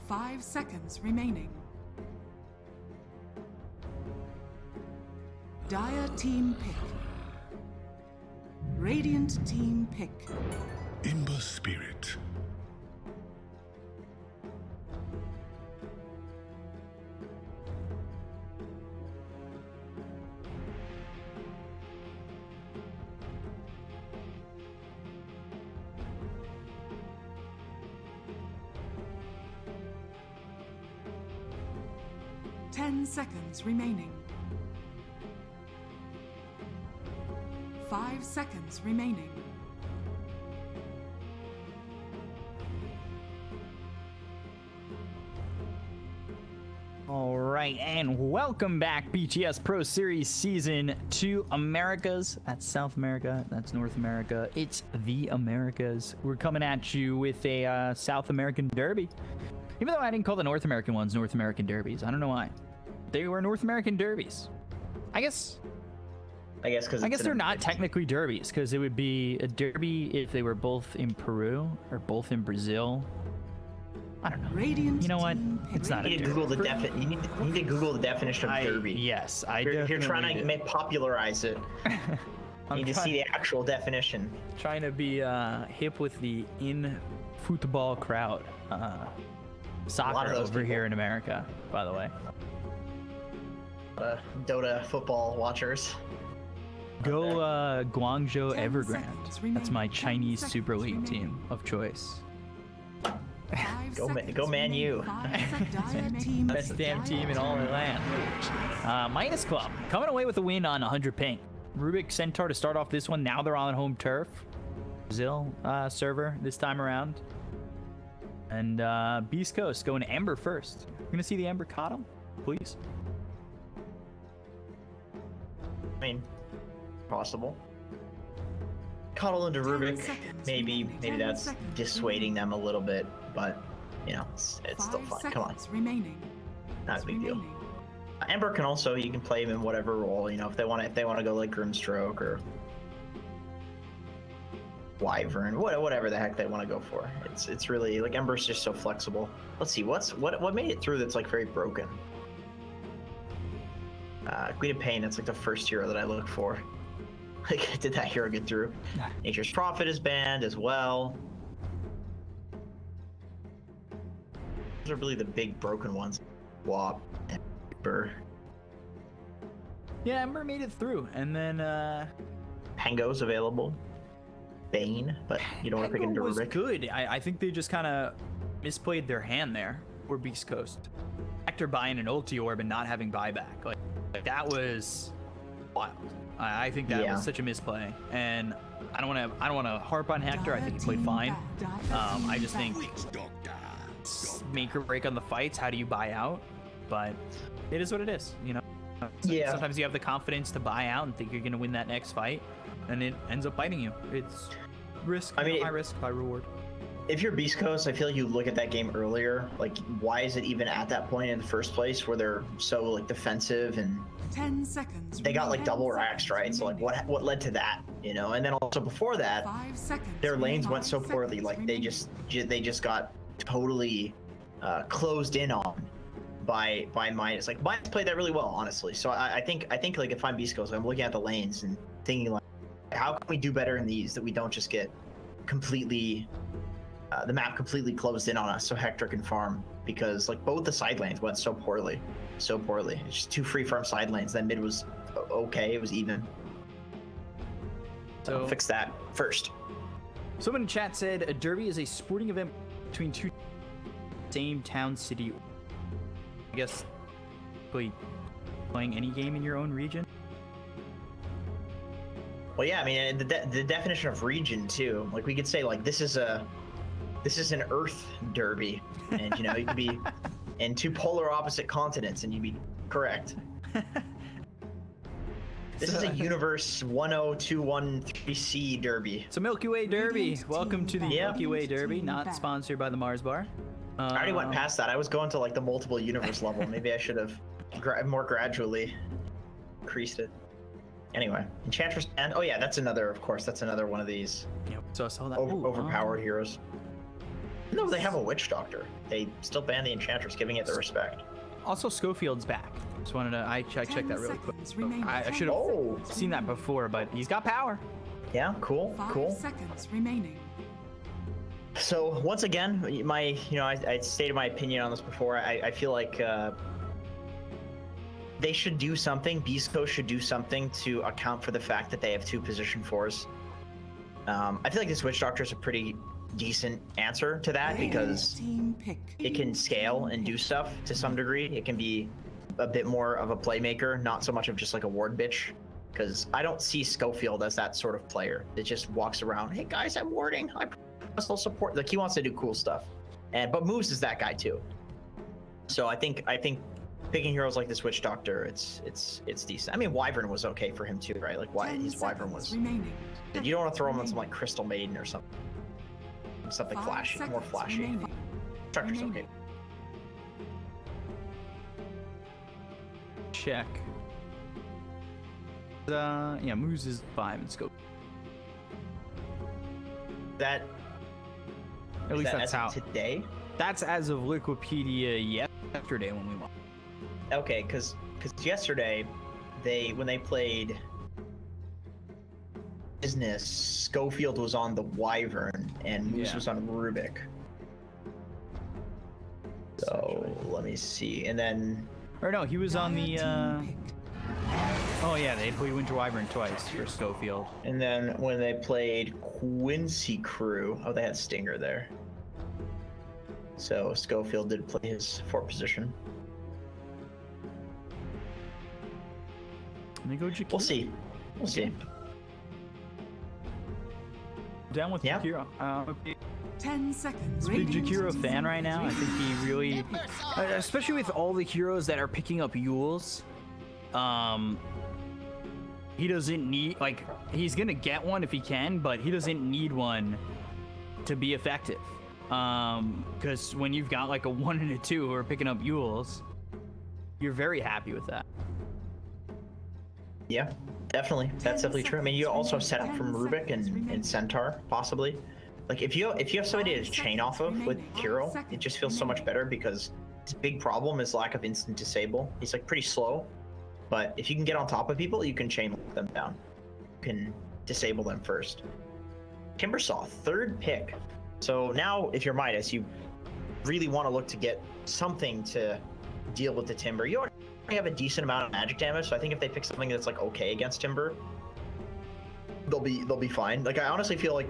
5 seconds remaining. Dire team pick. Radiant team pick. Ember spirit. Ten seconds remaining. 5 seconds remaining. All right, and welcome back, BTS Pro Series Season 2 Americas. That's South America, that's North America. It's the Americas. We're coming at you with a South American derby. Even though I didn't call the North American ones North American derbies. I don't know why. They were North American derbies. I guess because they're not technically derbies, because it would be a derby if they were both in Peru or both in Brazil. I don't know. Radiant You know what? team pick. It's not a You need to derby. Google the you need to Google the definition of derby. Yes, I If you're definitely trying to did. popularize it, you I'm need to see the actual definition. trying to be hip with the in football crowd. Soccer those over people. here in America, by the way. Dota football watchers. Go Guangzhou 10 Evergrande. seconds That's my remaining. 10 Chinese Super seconds League remaining. team of choice. 5 Go Ma- seconds go Man remaining. U. 5 seconds. Dire team Best pick. damn team in all the land. Midas Club coming away with a win on 100 ping. Rubik Centaur to start off this one. Now they're on home turf. Brazil server this time around. And Beascoast going Amber first. We're gonna see the Amber Cottom, please. I mean, possible. Coddle into 10 Rubik. seconds Maybe remaining. 10 that's seconds dissuading them a little bit, but you know, it's still 5 fun. Come on, seconds remaining. not a big deal. Remaining. Ember can also, you can play him in whatever role, you know, if they want to go like Grimstroke or Wyvern, whatever the heck they want to go for. It's really like Ember's just so flexible. Let's see, what made it through that's like very broken. Queen of Pain, that's like the first hero that I look for. Like, did that hero get through? Nature's Prophet is banned as well. Those are really the big broken ones. Wop, Ember. Yeah, Ember made it through, and then Pango's available. Bane, but you don't want to pick into was Rick. good. I think they just kind of misplayed their hand there. Or Beascoast. After buying an ulti orb and not having buyback, like that was wild. I think that was such a misplay, and I don't want to harp on Hector. I think he played fine. I just think make or break on the fights. How do you buy out? But it is what it is, you know. Yeah. Sometimes you have the confidence to buy out and think you're gonna win that next fight, and it ends up biting you. It's risk. I mean, high risk, high reward. If you're Beascoast, I feel like you look at that game earlier. Like, why is it even at that point in the first place where they're so like defensive and 10 seconds. they got like 10 double seconds raxed, right? So like, remaining. what led to that, you know? And then also before that, 5 seconds. their lanes remaining. went so 5 poorly. seconds Like they remaining. just got totally closed in on by Midas. Like Midas played that really well, honestly. So I think like if I'm Beascoast, I'm looking at the lanes and thinking like, how can we do better in these that we don't just get completely the map completely closed in on us so Hector can farm, because like both the side lanes went so poorly. It's just 2 free farm side lanes. Then mid was okay, it was even. So fix that first. Someone in chat said a derby is a sporting event between two same town, city. I guess playing any game in your own region. Well, yeah, I mean the definition of region too. Like we could say like this is an Earth derby, and you know you could be in 2 polar opposite continents, and you'd be correct. This is a Universe 10213C derby. So Milky Way Derby. Radiant Welcome to the team Milky Way back. Derby, Team not back. sponsored by the Mars Bar. I already went past that. I was going to like the multiple universe level. Maybe I should have more gradually increased it. Anyway, Enchantress and oh yeah, that's another one of these Yep. So I saw that. overpowered heroes. No, they have a Witch Doctor. They still ban the Enchantress, giving it the respect. Also, Schofield's back. Just wanted to I checked 10 that really quick. seconds remaining. I should have Oh, seen that before, but he's got power. yeah, cool, 5 cool. seconds remaining. So once again, I stated my opinion on this before. I feel like they should do something. Beascoast should do something to account for the fact that they have 2 position 4s. I feel like this Witch Doctor is a pretty decent answer to that because Team pick. it can scale and do stuff to some degree. It can be a bit more of a playmaker, not so much of just like a ward bitch. Because I don't see Schofield as that sort of player that just walks around, hey guys, I'm warding, I personal support. Like he wants to do cool stuff, but Moose is that guy too. So I think picking heroes like this Witch Doctor, it's decent. I mean, Wyvern was okay for him too, right? Like why 10 his Wyvern seconds was. remaining. You don't want to throw him on some like Crystal Maiden or something. Something 5 flashy, more seconds flashy. remaining. Doctor's okay. remaining. Check. Yeah, Moose is 5 in scope. That At least that that's as of how. today. That's as of Wikipedia yesterday when we won. Okay, because yesterday, when they played Business, Schofield was on the Wyvern and Moose Yeah. was on Rubik. So let me see, and then Or no, he was on the. Team pick. Oh yeah, they played Winter Wyvern twice for Schofield. when they played Quincy Crew, oh they had Stinger there. So Schofield did play his 4th position. And they go Jakiro. We'll see. We'll see. Down with Yeah. Jakiro. I'm a big 10 seconds. big Radiant Jakiro team fan right now. I think he really, pick. especially with all the heroes that are picking up Yules, he doesn't need, like, he's gonna get one if he can, but he doesn't need one to be effective. Because when you've got like a 1 and a 2 who are picking up Yules, you're very happy with that. Yeah, definitely. That's definitely true. I mean, you also set up from Rubik and Centaur, possibly. Like, if you have somebody to chain off of with Hero, it just feels so much better because his big problem is lack of instant disable. He's like pretty slow, but if you can get on top of people, you can chain them down. You can disable them first. Timbersaw, 3rd pick. So now, if you're Midas, you really want to look to get something to deal with the Timber. You already have a decent amount of magic damage, so I think if they pick something that's like okay against Timber, they'll be fine. Like, I honestly feel like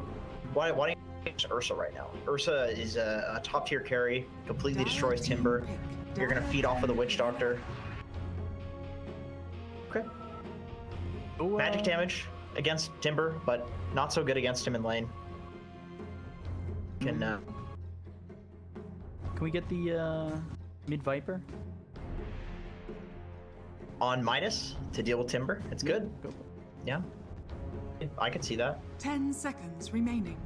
why don't you use Ursa right now? Ursa is a top tier carry, completely destroys Timber. You're gonna feed off of the Witch Doctor. Okay. Magic damage against Timber, but not so good against him in lane. Can we get the mid Viper on Midas to deal with Timber? It's good. Yeah, I could see that. 10 seconds remaining.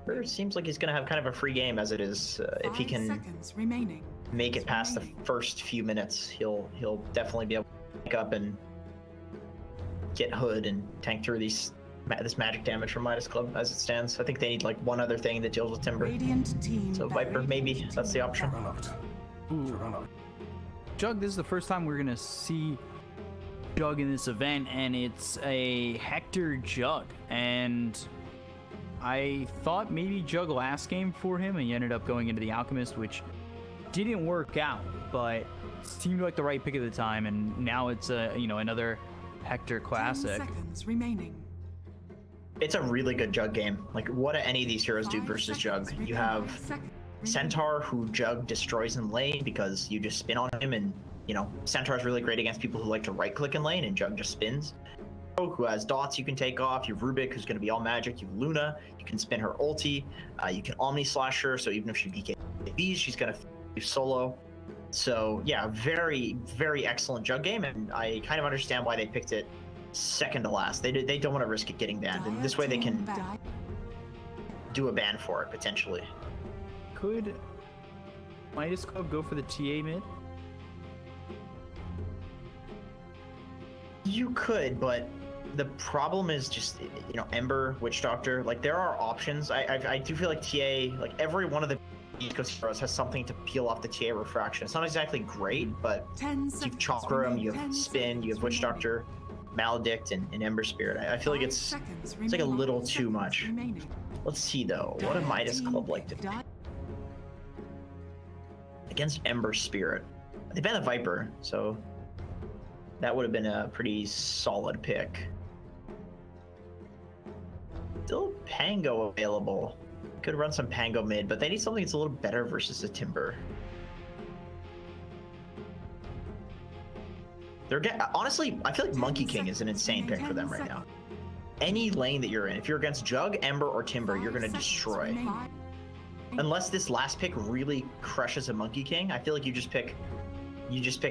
It seems like he's gonna have kind of a free game as it is. If he can make it past the first few minutes, he'll definitely be able to pick up and get Hood and tank through this magic damage from Midas Club as it stands. I think they need like one other thing that deals with Timber. So Viper, maybe that's the option. Jug, this is the first time we're gonna see Jug in this event, and it's a Hector Jug. And I thought maybe Jug last game for him, and he ended up going into the Alchemist, which didn't work out, but seemed like the right pick at the time. And now it's another Hector classic. 10 seconds remaining. It's a really good Jug game. Like, what do any of these heroes do versus Jug? You have Centaur, who Jug destroys in lane because you just spin on him, and Centaur's really great against people who like to right click in lane, and Jug just spins. Who has dots you can take off. You have Rubik, who's going to be all magic. You have Luna, you can spin her ulti. You can Omni Slash her, so even if she BKBs, she's going to do solo. So yeah, very, very excellent Jug game, and I kind of understand why they picked it second to last. They don't want to risk it getting banned, and this way they can do a ban for it potentially. Could Midas Club go for the TA mid? You could, but the problem is just Ember, Witch Doctor. Like, there are options. I do feel like TA, like every one of the Beascoast heroes has something to peel off the TA refraction. It's not exactly great, but you have Chakram, you have Spin, you have Witch Doctor, Maledict, and Ember Spirit. I feel like it's like a little too much. Let's see though, what does Midas Club like to do against Ember Spirit? They banned the Viper, so that would have been a pretty solid pick. Still Pango available. Could run some Pango mid, but they need something that's a little better versus the Timber. Honestly, I feel like Monkey King is an insane pick for them right now. Any lane that you're in, if you're against Jug, Ember, or Timber, you're going to destroy. Unless this last pick really crushes a Monkey King, I feel like you just pick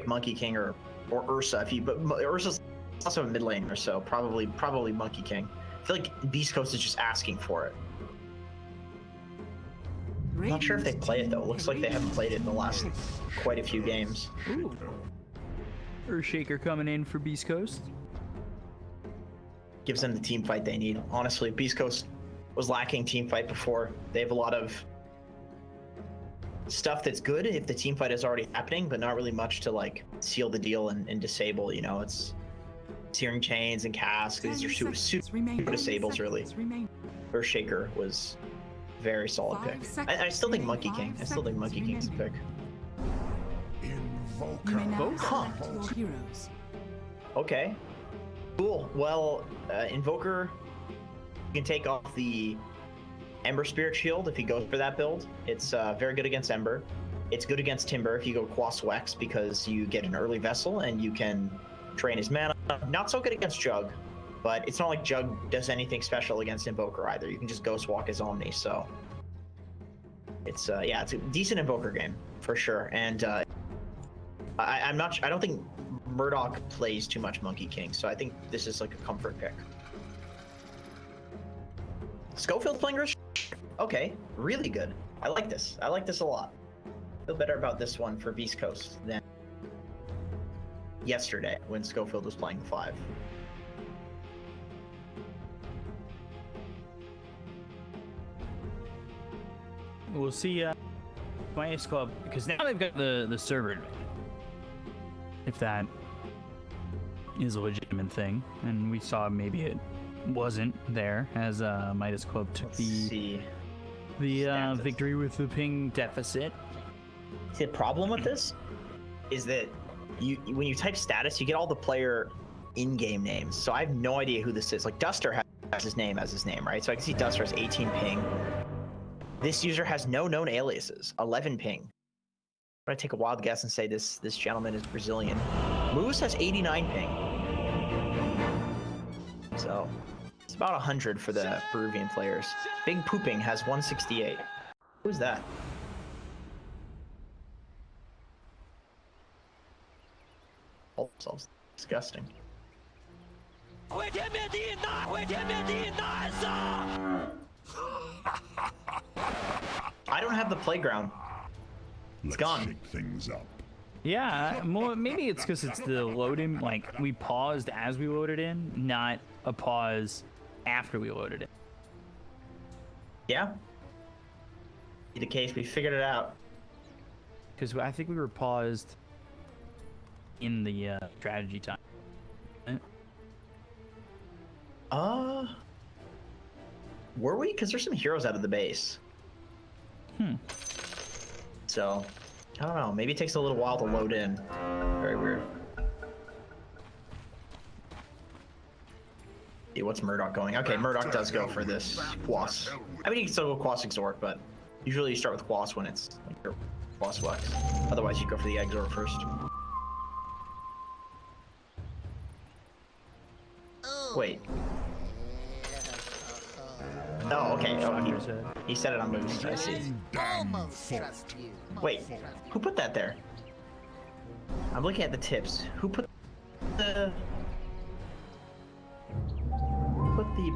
Monkey King or Ursa. But Ursa's also a mid laner, so probably Monkey King. I feel like Beascoast is just asking for it. I'm not sure if they play it though. It looks like they haven't played it in the last quite a few games. Ooh. Earthshaker coming in for Beascoast. Gives them the team fight they need. Honestly, Beascoast was lacking team fight before. They have a lot of stuff that's good if the team fight is already happening, but not really much to like seal the deal and disable. It's Searing Chains and Cask. These are super disables really. Earthshaker was very solid pick. I still think Monkey King. I still think Monkey King's the pick. Huh. Okay. Cool. Well, Invoker, you can take off the Ember Spirit Shield if he goes for that build. It's very good against Ember. It's good against Timber if you go Quas Wex because you get an early Vessel and you can drain his mana. Not so good against Jug, but it's not like Jug does anything special against Invoker either. You can just Ghost Walk his Omni, so it's it's a decent Invoker game for sure. And I don't think Murdoch plays too much Monkey King, so I think this is like a comfort pick. Schofield playing Rish? Okay, really good. I like this. I like this a lot. I feel better about this one for Beascoast than yesterday when Schofield was playing 5. We'll see Midas Club, because now they've got the server, if that is a legitimate thing, and we saw maybe it wasn't there as Midas Club took the victory with the ping deficit. The problem with this is that when you type status, you get all the player in-game names. So I have no idea who this is. Like Duster has his name, right? So I can see Duster has 18 ping. This user has no known aliases, 11 ping. I'm gonna take a wild guess and say this gentleman is Brazilian. Moose has 89 ping. So it's about 100 for the Peruvian players. Big Pooping has 168. Who's that? Oh, themselves. Disgusting. I don't have the playground. It's gone. Shake things up. Yeah, maybe it's because it's the loading. Like we paused as we loaded in, not a pause after we loaded it. Yeah. Be the case. We figured it out. Because I think we were paused in the strategy time. Were we? Because there's some heroes out of the base. So, I don't know. Maybe it takes a little while to load in. Very weird. See, what's Murdoch going? Okay, Murdoch does go for this Quas. I mean, you can still go Quas Exort, but usually you start with Quas when it's like your Quas Wax. Otherwise, you go for the Exort first. Wait. Oh, okay. Oh, he said it on Moose. I see. Wait, who put that there? I'm looking at the tips. Who put the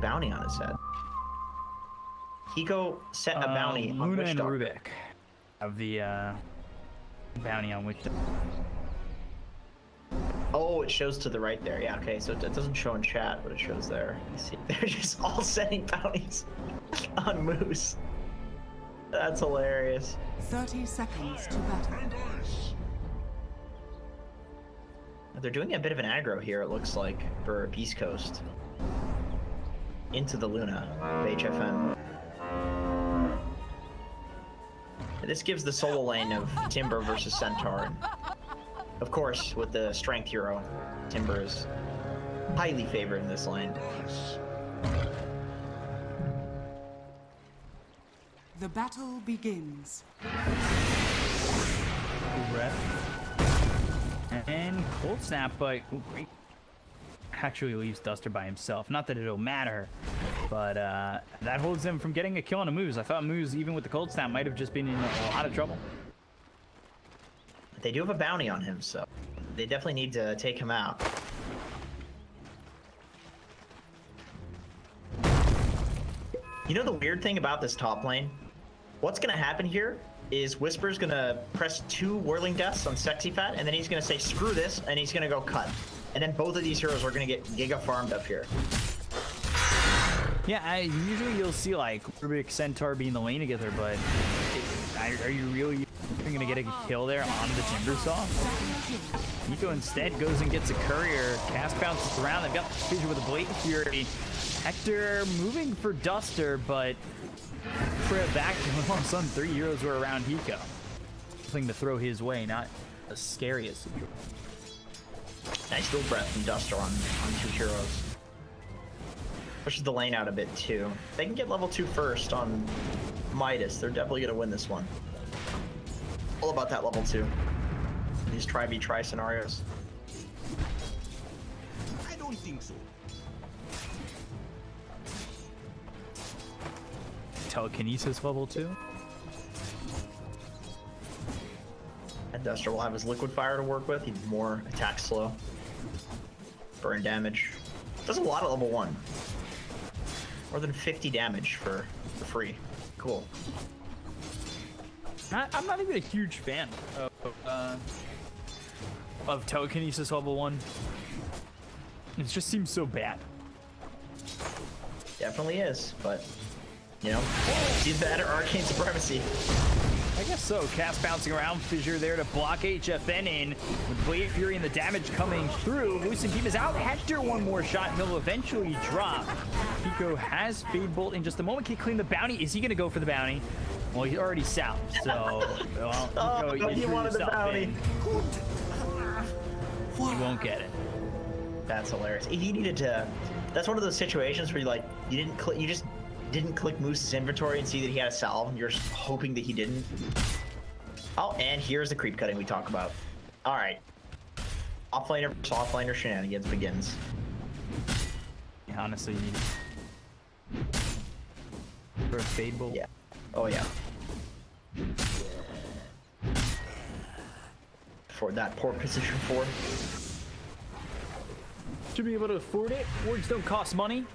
bounty on his head? Hiko set a bounty on Luna Wish and Dog. Rubik of the bounty on Wish Dog. Oh, it shows to the right there. Yeah, okay, so it doesn't show in chat, but it shows there. You see, they're just all setting bounties on Moose. That's hilarious. 30 seconds to battle. They're doing a bit of an aggro here, it looks like, for Beascoast. Into the Luna of HFN. This gives the solo lane of Timber versus Centaur. And of course, with the strength hero, Timber is highly favored in this lane. The battle begins. And Cold Snap, but actually leaves Duster by himself. Not that it'll matter, but that holds him from getting a kill on a Moose. I thought Moose, even with the Cold Snap, might have just been in a lot of trouble. They do have a bounty on him, so they definitely need to take him out. You know the weird thing about this top lane? What's gonna happen here is Whisper's gonna press 2 Whirling Deaths on Sexy Fat, and then he's gonna say, screw this, and he's gonna go cut. And then both of these heroes are gonna get giga farmed up here. Yeah, usually you'll see like Rubik, Centaur being the lane together, but are you really gonna get a kill there on the Timbersaw? Nico instead goes and gets a courier. Cast bounces around. They've got the vision with a Blatant Fury. Hector moving for Duster, but back to all of a sudden 3 heroes were around Hiko. Something to throw his way, not the scariest situation. Nice little breath from Duster on 2 heroes. Pushes the lane out a bit too. They can get level 2 first on Midas. They're definitely gonna win this one. All about that level 2. These try scenarios. I don't think so. Telekinesis level 2. And Duster will have his liquid fire to work with. He's more attack slow. Burn damage. Does a lot at level 1. More than 50 damage for free. Cool. I'm not even a huge fan of telekinesis level 1. It just seems so bad. Definitely is, but you know, she's bad at arcane supremacy. I guess so. Cast bouncing around, Fissure there to block HFN in with Blade Fury and the damage coming through. Lucent Beam is out. Hector one more shot. He'll eventually drop. Pico has Fade Bolt in just a moment. Can he claim the bounty? Is he going to go for the bounty? Well, he's already south, so well, he wanted the bounty. He won't get it. That's hilarious. He needed to. That's one of those situations where you just didn't click Moose's inventory and see that he had a salve, and you're just hoping that he didn't. Oh, and here's the creep cutting we talk about. All right, offlaner versus offlaner shenanigans begins. Yeah, honestly, you need for a Fade Bolt. Yeah. Oh yeah. For that poor position 4. To be able to afford it, words don't cost money.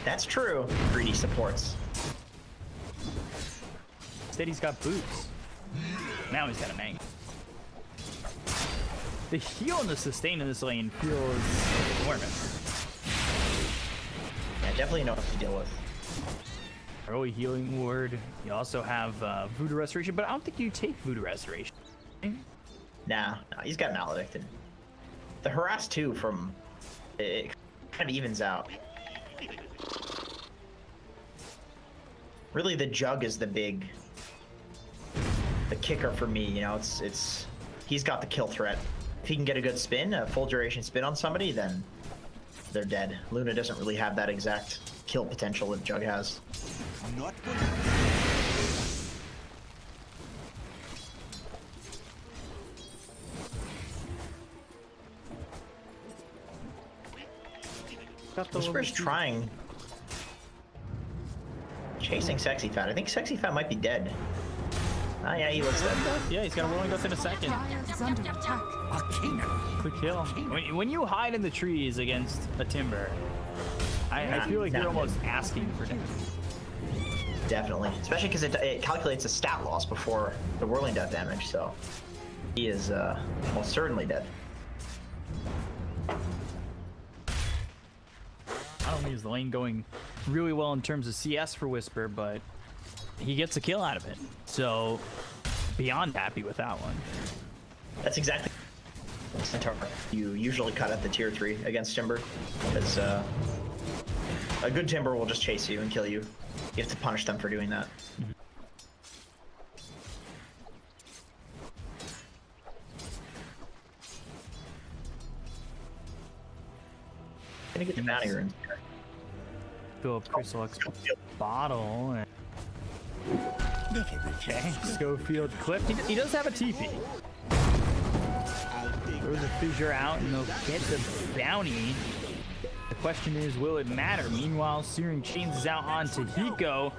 That's true. Greedy supports. Instead, he's got boots. Now he's got a mango. The heal and the sustain in this lane feels enormous. Yeah, definitely know what to deal with. Early healing ward. You also have Voodoo Restoration, but I don't think you take Voodoo Restoration. Nah, he's got Maledicted. The harass too from it kind of evens out. Really, the jug is the kicker for me. You know, it's he's got the kill threat. If he can get a good spin, a full duration spin on somebody, then they're dead. Luna doesn't really have that exact kill potential that Jug has. Not Whisper's trying. Chasing Sexy Fat. I think Sexy Fat might be dead. Oh yeah, he looks dead. Yeah, he's got a rolling death in a second. Is under attack. Quick kill. When you hide in the trees against a Timber, I feel like you're almost asking for death. Definitely, especially because it calculates a stat loss before the whirling death damage, so he is most certainly dead. I don't use the lane going really well in terms of CS for Whisper, but he gets a kill out of it. So beyond happy with that one. That's exactly Centaur. You usually cut at the tier 3 against Timber, because a good Timber will just chase you and kill you. You have to punish them for doing that. Mm-hmm. Gonna get the bounty runes. Fill up Crystal X bottle. And... Okay, Schofield clipped. He does have a TP. Throws a fissure out and they'll get the bounty. The question is, will it matter? Meanwhile, Searing Chains is out onto Hiko.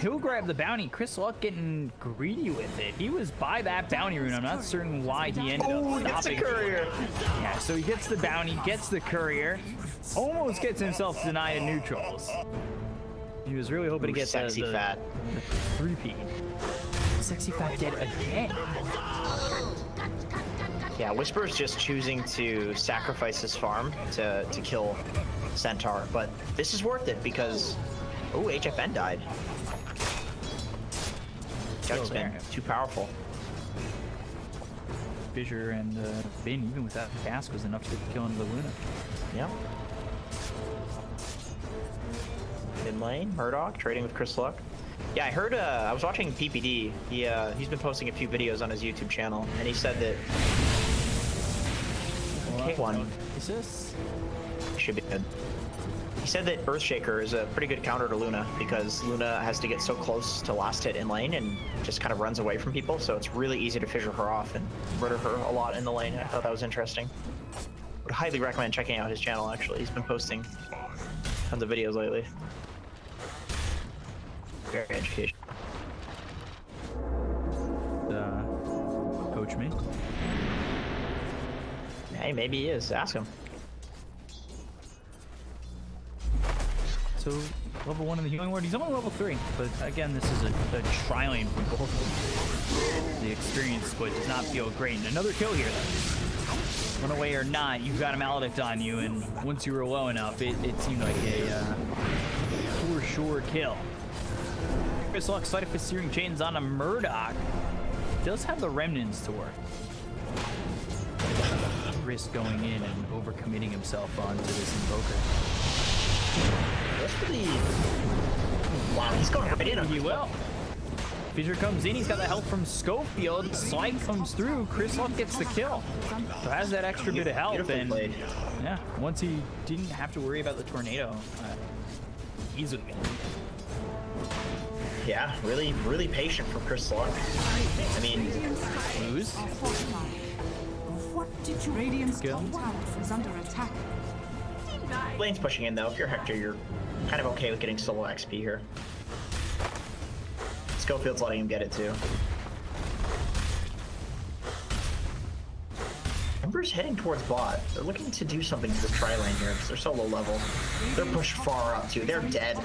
He'll grab the bounty. Chris Luck getting greedy with it. He was by that bounty rune. I'm not certain why he ended up stopping. Courier. Yeah, so he gets the bounty, gets the courier, almost gets himself denied in neutrals. He was really hoping to get Sexy Fat. the 3P. Sexy Fat dead again. Yeah, Whisper's just choosing to sacrifice his farm to kill Centaur, but this is worth it because HFN died. Jug's been too powerful. Fissure and Bin, even without the cast, was enough to get the kill into the Luna. Yep. Mid lane, Murdoch trading with Chris Luck. Yeah, I heard. I was watching PPD. He's been posting a few videos on his YouTube channel, and he said that. K1 Is this? should be good. He said that Earthshaker is a pretty good counter to Luna because Luna has to get so close to last hit in lane and just kind of runs away from people, so it's really easy to fissure her off and murder her a lot in the lane. I thought that was interesting. Would highly recommend checking out his channel, actually. He's been posting tons of videos lately. Very educational. Coach approach me. Hey, maybe he is. Ask him. So, level 1 in the healing ward. He's only level 3, but again, this is a tri-lane for both of them. The experience split does not feel great. And another kill here, though. Run away or not, you've got a Maledict on you, and once you were low enough, it seemed like a for sure kill. Chris Luck, Sleight of Fist Searing Chains on a Murdoch. Does have the remnants to work. Risk going in and overcommitting himself onto this Invoker. That's pretty... Wow, he's going right in on He will. Fissure comes in, he's got the help from Schofield. Slide comes through, Chris Luck gets the kill. So has that extra bit of help, and yeah, once he didn't have to worry about the tornado, easily. Yeah, really, really patient for Chris Luck. I mean, Lose. What did you? Radiant's Go. top tower is under attack. Lane's pushing in though. If you're Hector, you're kind of okay with getting solo XP here. Schofield's letting him get it too. Ember's heading towards bot. They're looking to do something to this tri-lane here because they're so low level. They're pushed far up too. They're dead.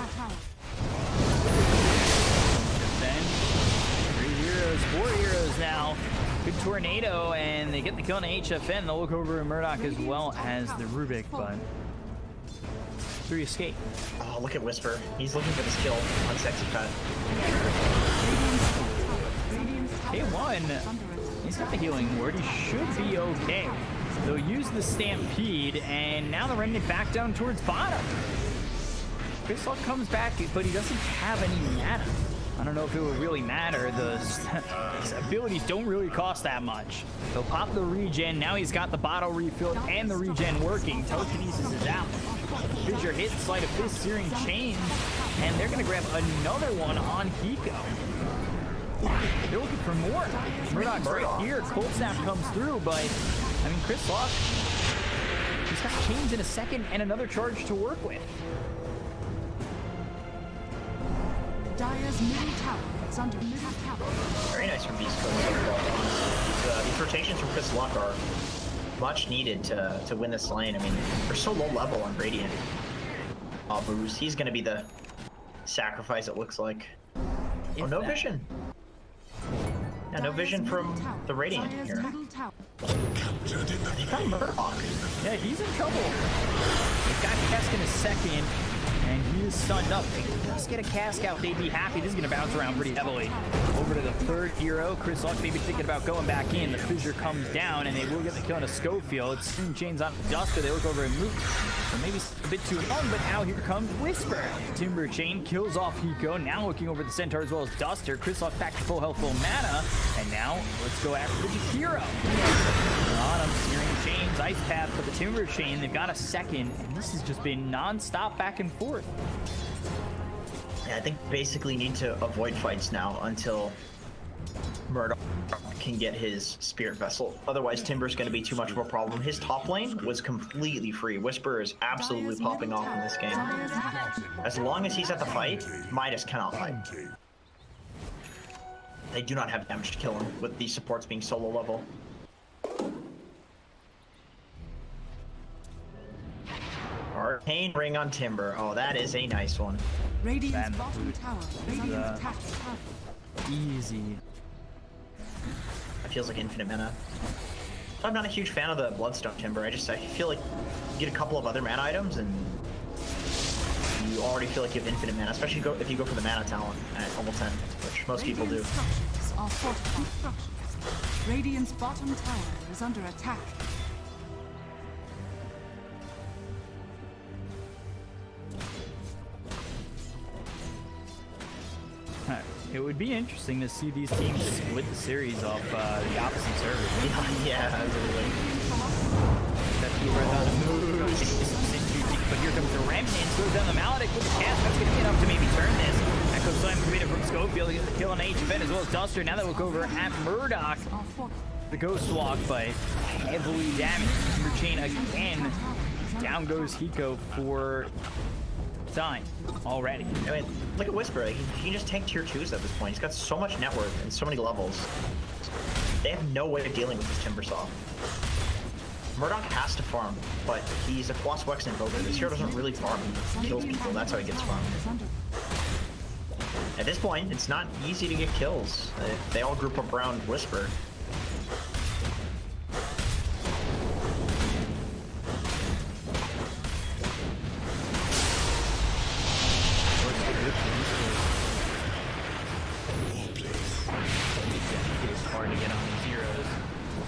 Then 3 heroes, 4 heroes now. Good tornado, and they get the kill on HFN. They'll look over at Murdoch as well as the Rubik, but 3 escape. Oh, look at Whisper. He's looking for this kill on Sexy Cut. K1, he's got the healing ward. He should be okay. They'll use the Stampede, and now the Remnant back down towards bottom. Chris Luck comes back, but he doesn't have any mana. I don't know if it would really matter. His abilities don't really cost that much. They'll pop the regen. Now he's got the bottle refilled and the regen working. Telekinesis is out. Fissure hits, Sleight of Fist, Searing Chains, and they're going to grab another one on Hiko. They're looking for more. Murdoch's right here. Cold Snap comes through, but, I mean, Chris Luck, he's got Chains in a second and another charge to work with. Dire's middle tower is under attack. Very nice from Beascoast. These rotations from Chris Luck are much needed to win this lane. I mean, they're so low level on Radiant. Boost. He's going to be the sacrifice, it looks like. Oh, no vision. Yeah, no vision from the Radiant here. He got Murdoch. Yeah, he's in trouble. They've got Kesk in a second, and he is stunned up. If he does get a cask out, they'd be happy. This is going to bounce around pretty heavily. Over to the 3rd hero. Chris Luck maybe thinking about going back in. The Fissure comes down, and they will get the kill on a Schofield. Searing Chains on Duster. They look over and move. So maybe a bit too long, but now here comes Whisper. Timber Chain kills off Hiko. Now looking over the Centaur as well as Duster. Chris Luck back to full health, full mana. And now let's go after the hero. Bottom, Searing Chains, Ice Path for the Timber Chain. They've got a second, and this has just been non-stop back and forth. Yeah, I think basically need to avoid fights now until Murdoch can get his Spirit Vessel. Otherwise, Timber's going to be too much of a problem. His top lane was completely free. Whisper is absolutely popping off in this game. As long as he's at the fight, Midas cannot fight. They do not have damage to kill him with these supports being solo level. Arcane Ring on Timber. Oh, that is a nice one. Radiant's bottom tower is under attack. Easy. That feels like infinite mana. I'm not a huge fan of the Bloodstone Timber. I feel like you get a couple of other mana items and you already feel like you have infinite mana, especially if you go for the mana talent at level 10, which most people do. Structures are fortified structures. Radiant's bottom tower is under attack. It would be interesting to see these teams split the series off the opposite server. Yeah, absolutely. That's where the move. But here comes the Remnant, throws down the Maledict with the cast. That's going to be enough to maybe turn this. Echo Slam committed from Schofield. He gets the kill on HFN as well as Duster. Now they look over at Murdoch. The Ghost Walk, but heavily damaged. Timber Chain again. Down goes Hiko for time already. I mean, look at Whisper. He can just tank tier 2s at this point. He's got so much net worth and so many levels. They have no way of dealing with this Timbersaw. Murdoch has to farm, but he's a Quaswex invoker. This hero doesn't really farm. He kills people. That's how he gets farmed. At this point, it's not easy to get kills. They all group up around Whisper. It's hard to get on these heroes.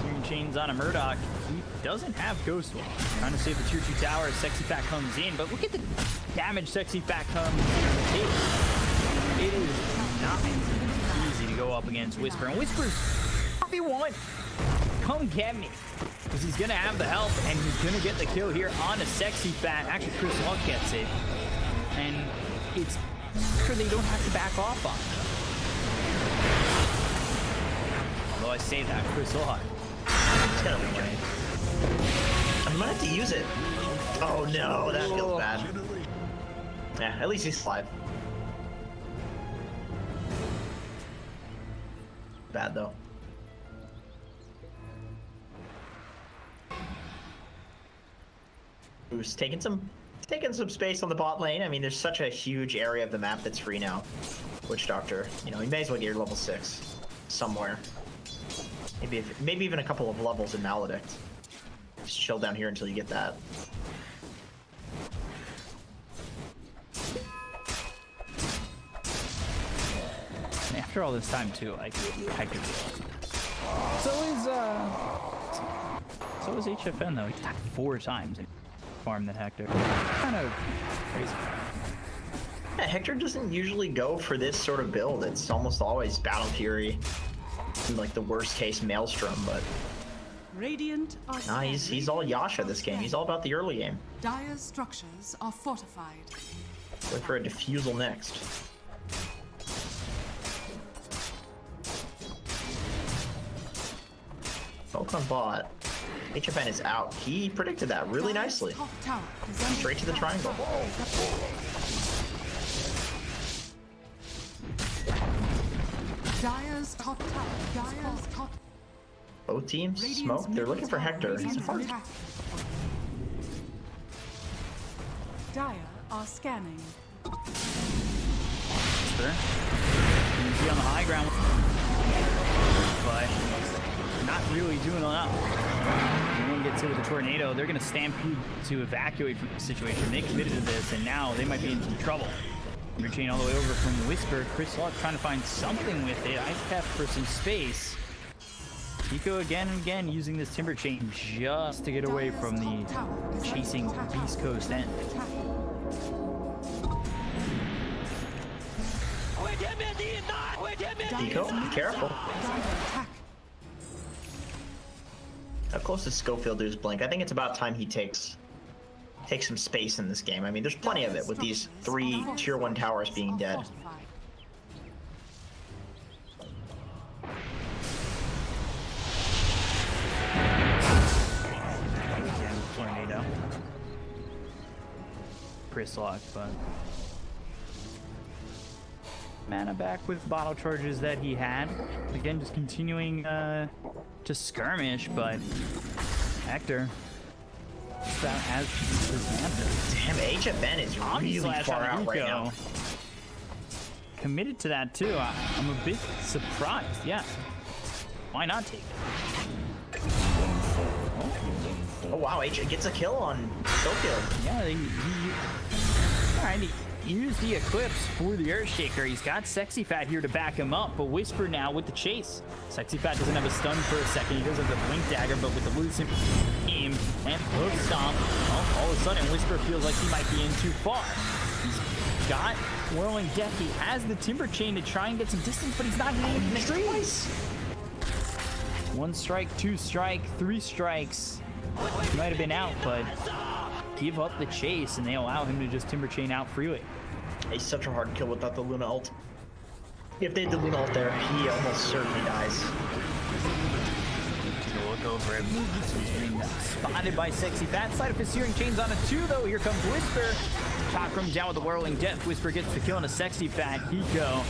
Searing Chains on a Murdoch. He doesn't have Ghost Wall. Trying to save the tier 2 tower as Sexy Fat comes in, but look at the damage Sexy Fat comes in. It is not easy to go up against Whisper, and Whisper's RB1. Come get me, because he's gonna have the help, and he's gonna get the kill here on a Sexy Fat. Actually, Chris Luck gets it, and it's sure they don't have to back off on it. Although I say that, Chris Luck. It's gonna be great. I might have to use it. Oh no, that feels bad. Yeah, at least he's alive. Bad though. Who's taking some space on the bot lane. I mean, there's such a huge area of the map that's free now. Witch Doctor, you know, you may as well get your level 6 somewhere. Maybe even a couple of levels in Maledict. Just chill down here until you get that. After all this time too, like I could. So is HFN though. He attacked 4 times and farmed that Hector. Kind of crazy. Yeah, Hector doesn't usually go for this sort of build. It's almost always Battle Fury, and like the worst case Maelstrom. But Radiant are nah, he's all Yasha this game. He's all about the early game. Dire's structures are fortified. Wait for a defusal next. Focus on bot. HFN is out. He predicted that really nicely. Top tower is under Straight to the attack. triangle. Dire's top tower. Dire's top. Both teams Radiant's smoke. They're looking for middle Hector. tower It's is hard. under attack. Dire are scanning. Whisper. You can be on the high ground, but not really doing enough. No one gets hit with a tornado. They're going to stampede to evacuate from the situation. They committed to this, and now they might be in some trouble. Chain all the way over from Whisper. Chris Luck trying to find something with it. Ice Cap for some space. Nico again and again using this Timber Chain just to get away from the chasing Beascoast end. Nico, be careful. Dire attack. How close does Schofield do his blink? I think it's about time he takes some space in this game. I mean, there's plenty of it with these 3 tier 1 towers being dead. Again, tornado. Chris Luck, but mana back with bottle charges that he had. Again, just continuing to skirmish, but Hector that has his Manta. Damn, HFN is really Slash far on out right Rico. now. Committed to that too. I'm a bit surprised. Yeah, why not take it? Oh wow, H gets a kill on Schofield. Yeah, alright, he used the Eclipse for the Earthshaker. He's got Sexy Fat here to back him up, but Whisper now with the chase. Sexy Fat doesn't have a stun for a second. He does have the Blink Dagger, but with the Lucent aim and Hook Stomp, well, all of a sudden Whisper feels like he might be in too far. He's got Whirling Death. He has the Timber Chain to try and get some distance, but he's not hitting the trees. 1 strike, 2 strike, 3 strikes. He might have been out, but give up the chase, and they allow him to just Timber Chain out freely. He's such a hard kill without the Luna ult. If they had the Luna ult there, he almost certainly dies. Take a look over it. He's being spotted by Sexy Fat. Side of his Searing Chains on a 2, though. Here comes Whisper. Chakram down with the Whirling Death. Whisper gets the kill on a Sexy Fat. Hiko.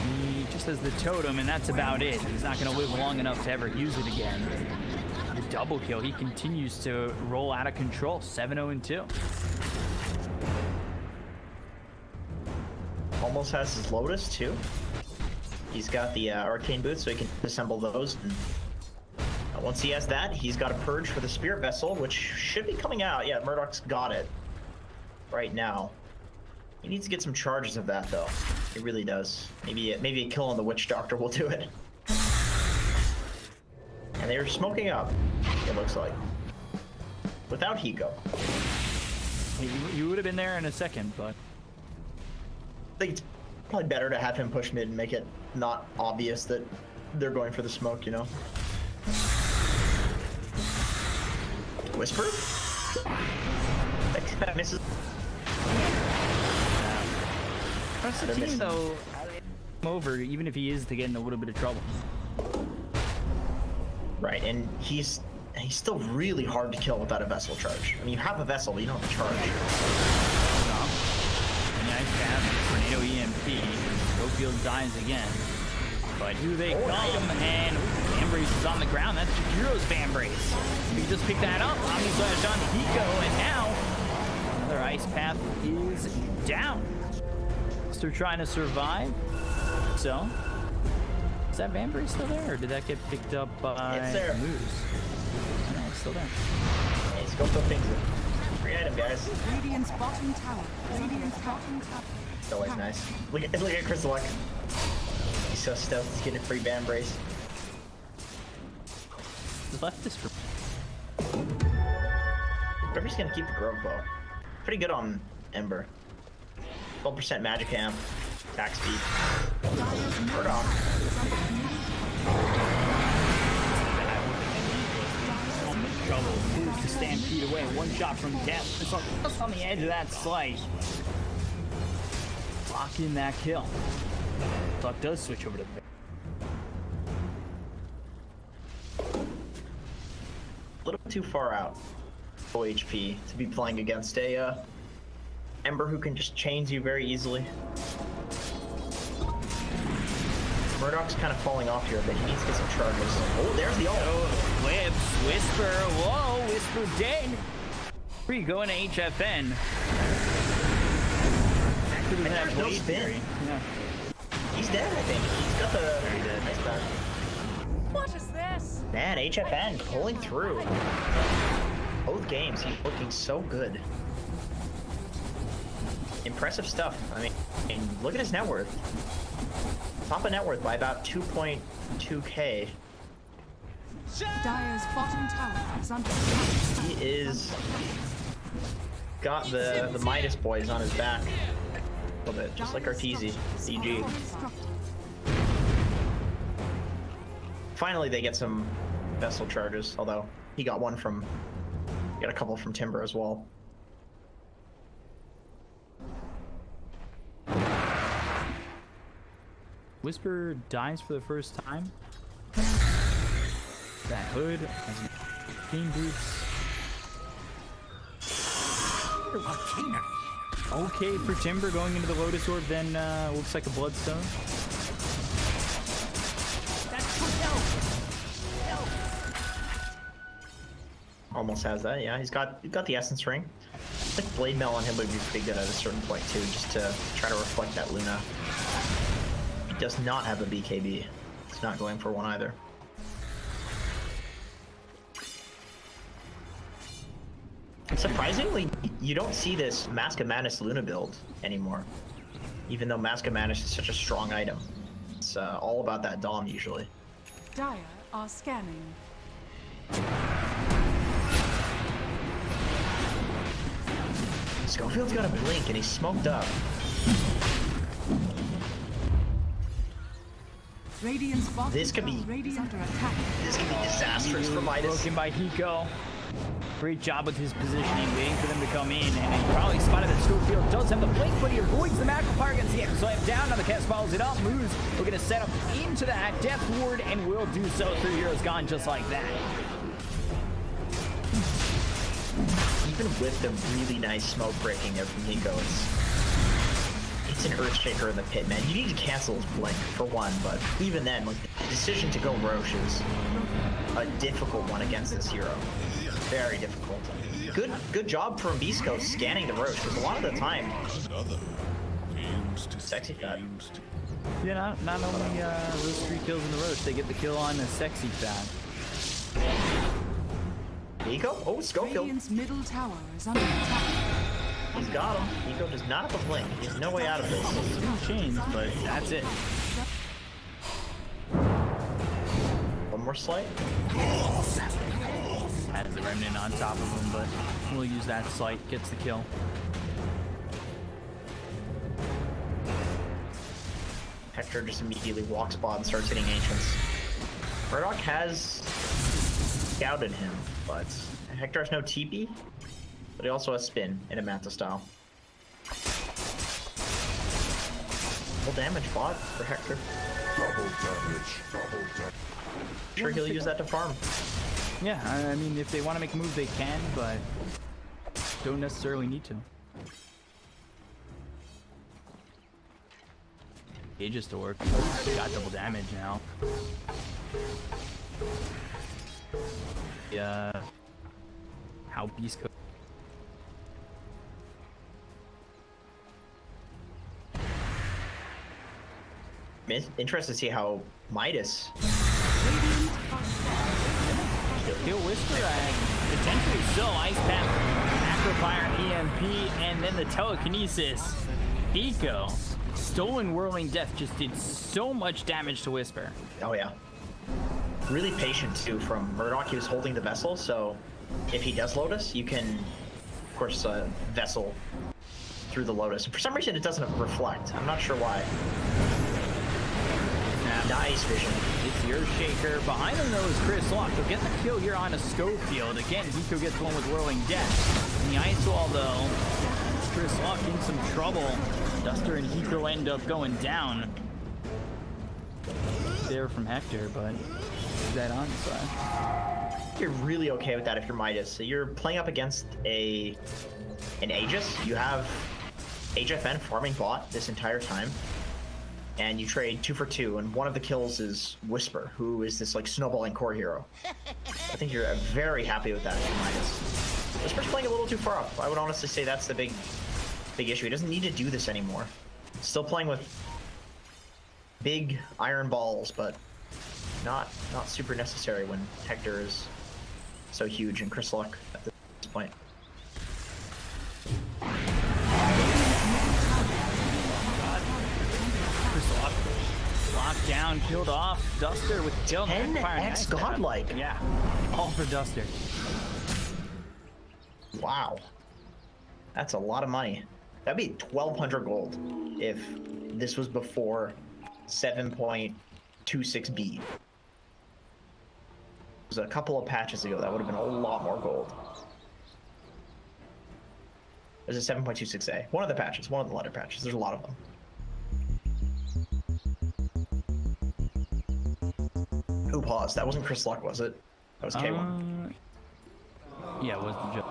He just as the totem, and that's about it. He's not going to live long enough to ever use it again. The double kill, he continues to roll out of control. 7-0-2. Almost has his Lotus too. He's got the arcane boots, so he can assemble those. And once he has that, he's got a purge for the spirit vessel, which should be coming out. Yeah, Murdoch's got it right now. He needs to get some charges of that though. He really does. Maybe a kill on the witch doctor will do it. And they're smoking up, it looks like, without Hiko. You would have been there in a second, but I think it's probably better to have him push mid and make it not obvious that they're going for the smoke, you know? Whisper? That misses. rest of the team, though, over, even if he is to get in a little bit of trouble. Right, and he's still really hard to kill without a vessel charge. I mean, you have a vessel, but you don't have a charge. Nice pass, tornado EMP. Schofield dies again. But here they come, and Vambrace is on the ground. That's Jakiro's Vambrace. He just picked that up. Omnislash on Hiko, and now another Ice Path is down. They're trying to survive. So, is that Vambrace still there, or did that get picked up by It's there. Moose? No, it's still there. Hey, Schofield thinks it. Free item, guys. Radiant's bottom tower. Radiant's bottom tower. It's always nice. Look at Chris Luck. He's so stoked he's getting a free Vambrace. He's left this for Ember's gonna keep the Grove Bow. Pretty good on Ember. 12% magic amp, attack speed. Murdoch. trouble. Moves to stampede away. One shot from death. It's just on the edge of that slice. Lock in that kill. Thought does switch over to A little too far out. Low HP to be playing against a Ember who can just chains you very easily. Murdoch's kind of falling off here, but he needs to get some charges. Oh, there's the ult. Oh, Whips, Whisper, whoa, Whisper dead. Where you going to HFN? There's no spin. Yeah. He's dead, I think. He's got the nice back. What is this? Man, HFN pulling through. Both games, he's looking so good. Impressive stuff. I mean, look at his net worth. Top of net worth by about 2.2k. Dire's bottom tower is under attack. He is got the Midas boys on his back a little bit, just like Arteezy. CG. Finally, they get some vessel charges. Although he got one from, got a couple from Timber as well. Whisper dies for the first time. That hood has clean boots. Okay for Timber going into the Lotus Orb, then looks like a Bloodstone. Almost has that, yeah. He's got the Essence Ring. I think Blade Mail on him would be pretty good at a certain point too, just to try to reflect that Luna. He does not have a BKB. He's not going for one either. Surprisingly, you don't see this Mask of Madness Luna build anymore, even though Mask of Madness is such a strong item. It's all about that Dom usually. Dire are scanning. Schofield's got a blink and he's smoked up. Radiant's bottom This could be- tower. Radiant under attack. This could be disastrous for Midas. Broken by Hiko. Great job with his positioning, waiting for them to come in, and he probably spotted that Schofield does have the blink, but he avoids the magical fire against the slam down. Now the cast follows it up, moves. We're gonna set up into that Death Ward, and will do so. 3 heroes gone just like that. Even with the really nice smoke breaking there from Hiko, it's It's an Earthshaker in the pit, man. You need to cancel his blink for one, but even then, like, the decision to go Roche is a difficult one against this hero. Very difficult. Good job from Beascoast scanning the Roche, because a lot of the time, sexy fat. Yeah, not only those 3 kills in the Roche, they get the kill on the sexy fat. Nico? Oh, Schofield. Radiant's middle tower is under attack. He's got him. Nico does not have a blink. There's no way out of this. No chains, but that's it. One more slight. Has the remnant on top of him, but we'll use that slight. Gets the kill. Hector just immediately walks bot and starts hitting Ancients. Murdoch has scouted him, but Hector has no TP, but he also has spin in a Manta style. Full damage bot for Hector. Sure, he'll use that to farm. Yeah, I mean, if they want to make a move, they can, but don't necessarily need to. Aegis to work. Got double damage now. Yeah. How Beascoast. Interested to see how Midas. Kill Whisper and potentially still Ice Path, Macrofire, EMP, and then the telekinesis. Eco. Stolen Whirling Death just did so much damage to Whisper. Oh yeah. Really patient too from Murdoch. He was holding the vessel, so if he does Lotus, you can, of course, vessel through the Lotus. For some reason, it doesn't reflect. I'm not sure why. Nice vision. It's your shaker. Behind him though is Chris Locke. He'll get the kill here on a Schofield. Again, Hiko gets one with Whirling Death. In the ice wall though, Chris Locke in some trouble. Duster and Hiko end up going down. There from Hector, but that on side. You're really okay with that if you're Midas. So you're playing up against an Aegis. You have HFN farming bot this entire time. And you trade 2 for 2, and one of the kills is Whisper, who is this like snowballing core hero. I think you're very happy with that, Midas. Whisper's playing a little too far up. I would honestly say that's the big issue. He doesn't need to do this anymore. Still playing with big iron balls, but not super necessary when Hector is so huge and Chris Luck at this point. Locked down, killed off. Duster with kill. 10x godlike. Yeah, all for Duster. Wow. That's a lot of money. That'd be 1,200 gold if this was before 7.26B. It was a couple of patches ago. That would have been a lot more gold. There's a 7.26A. One of the patches, one of the letter patches. There's a lot of them. Who paused? That wasn't Chris Luck, was it? That was K1. Yeah, it was the joke.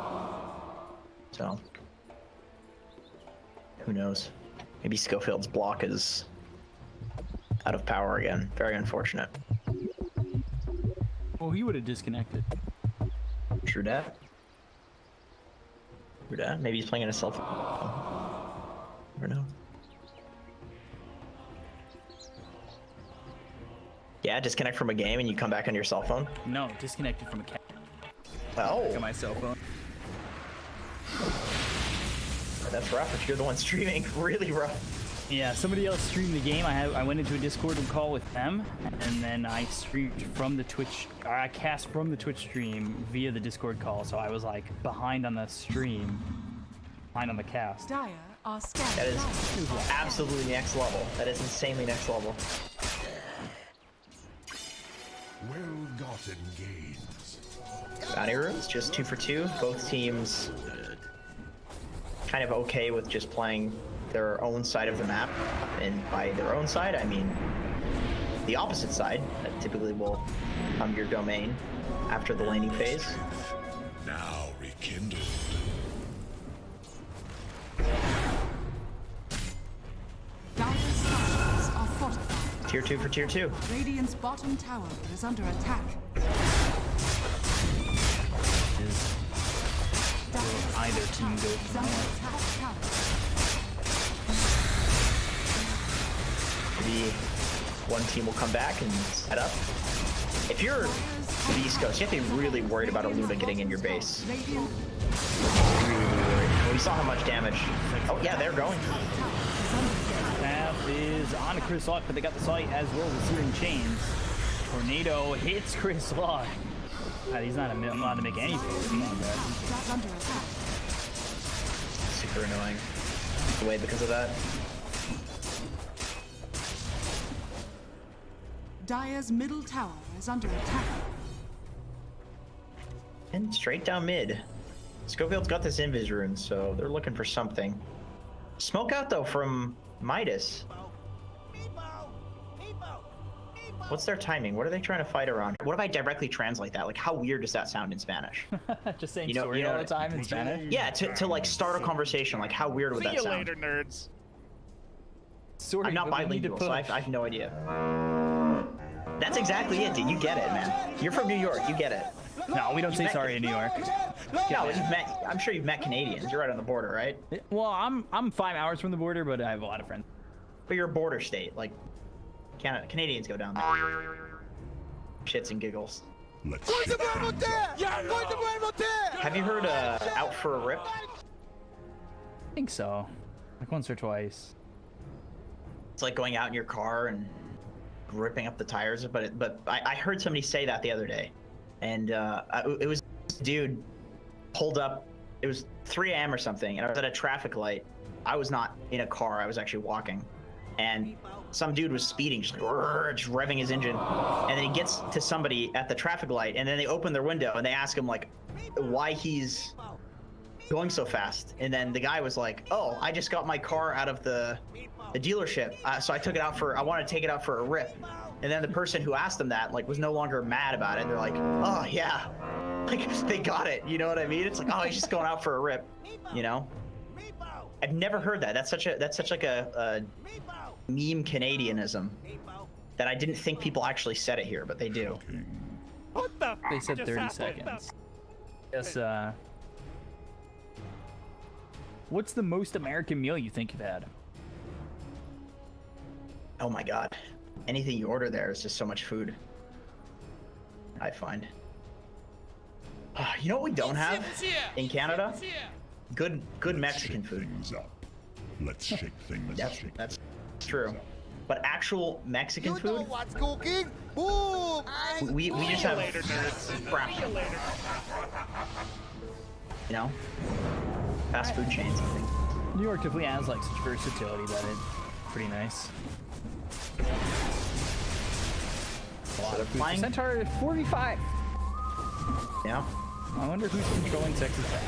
So, who knows? Maybe Schofield's block is out of power again. Very unfortunate. Well, he would have disconnected. True dat. True dat. Maybe he's playing on his cell phone. Never know. Yeah, disconnect from a game and you come back on your cell phone? No, disconnected from a cat. Oh. On my cell phone. That's rough if you're the one streaming. Really rough. Yeah, somebody else streamed the game. I went into a Discord call with them, and then I streamed from the Twitch. I cast from the Twitch stream via the Discord call, so I was like behind on the stream, behind on the cast. Dire are scattered. That is absolutely next level. That is insanely next level. Well-gotten gains. Bounty rooms, just 2 for 2. Both teams kind of okay with just playing their own side of the map, and by their own side I mean the opposite side that typically will come your domain after the laning phase. Now rekindled. Tier 2 for tier 2. Radiant's bottom tower is under attack. Is either team go Is for under more? attack tower. Maybe one team will come back and set up. If you're Beascoast, you have to be really worried about a Luna getting in your base. Radiant Really worried. Well, we saw how much damage. Oh yeah, they're going. tower is under attack. Staff is on Chris Lock, but they got the sight as well as Searing Chains. Tornado hits Chris Lock. God, he's not allowed to make any plays. Come on, guys. That's under attack. Super annoying. Away because of that. Dire's middle tower is under attack. And straight down mid. Scofield's got this invis rune, so they're looking for something. Smoke out though from Midas. What's their timing? What are they trying to fight around? What if I directly translate that? Like, how weird does that sound in Spanish? Just saying You know- story you know all the what- time in Spanish. Yeah, to like start a conversation. Like, how weird would See that you sound? later, nerds. Sorry, I'm not but we need to bilingual, so I push. have no idea. That's exactly it, dude. You get it, man. You're from New York. You get it. No, we don't say sorry in New York. No, I'm sure you've met Canadians. You're right on the border, right? Well, I'm 5 hours from the border, but I have a lot of friends. But you're a border state. Like, Canadians go down there. Shits and giggles. Let's Have you heard Out for a Rip? I think so. Like once or twice. It's like going out in your car and ripping up the tires. But I heard somebody say that the other day, and it was this dude pulled up. It was 3 a.m. or something, and I was at a traffic light. I was not in a car. I was actually walking, and some dude was speeding, just revving his engine, and then he gets to somebody at the traffic light, and then they open their window and they ask him like why he's going so fast, and then the guy was like, "Oh, I just got my car out of the dealership, so I took it out for. I want to take it out for a rip." And then the person who asked them that like was no longer mad about it. They're like, "Oh yeah, like they got it." You know what I mean? It's like, "Oh, he's just going out for a rip," you know? I've never heard that. That's such like a meme Canadianism that I didn't think people actually said it here, but they do. What the? They said just 30 happened? seconds. Yes, what's the most American meal you think you've had? Oh my god. Anything you order there is just so much food. I find. You know what we don't have in Canada? Good Mexican food. things up. Let's shake things That's true. But actual Mexican food, what's cooking? Boom! we just have Later, nerds. crap. See you later. You know? Fast food chains, I think. New York definitely has like such versatility that it's pretty nice. A lot of food. Flying- Centaur 45. Yeah. I wonder who's controlling Sexy Fat.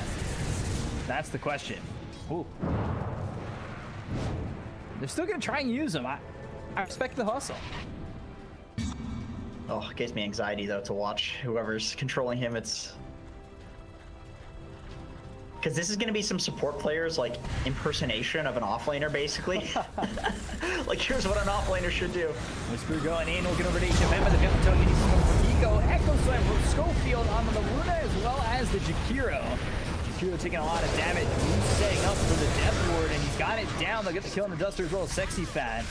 That's the question. Ooh. They're still gonna try and use him. I respect the hustle. Oh, it gives me anxiety though to watch whoever's controlling him. It's because this is going to be some support players like impersonation of an offlaner, basically. Like here's what an offlaner should do. Whisper going in, looking over to HFM, and the fifth token he's going for Eco. Echo Slam from Schofield on the Luna as well as the Jakiro. Jakiro taking a lot of damage. He's setting up for the Death Ward, and he's got it down. They'll get the kill on the Duster as well as Sexy Fat.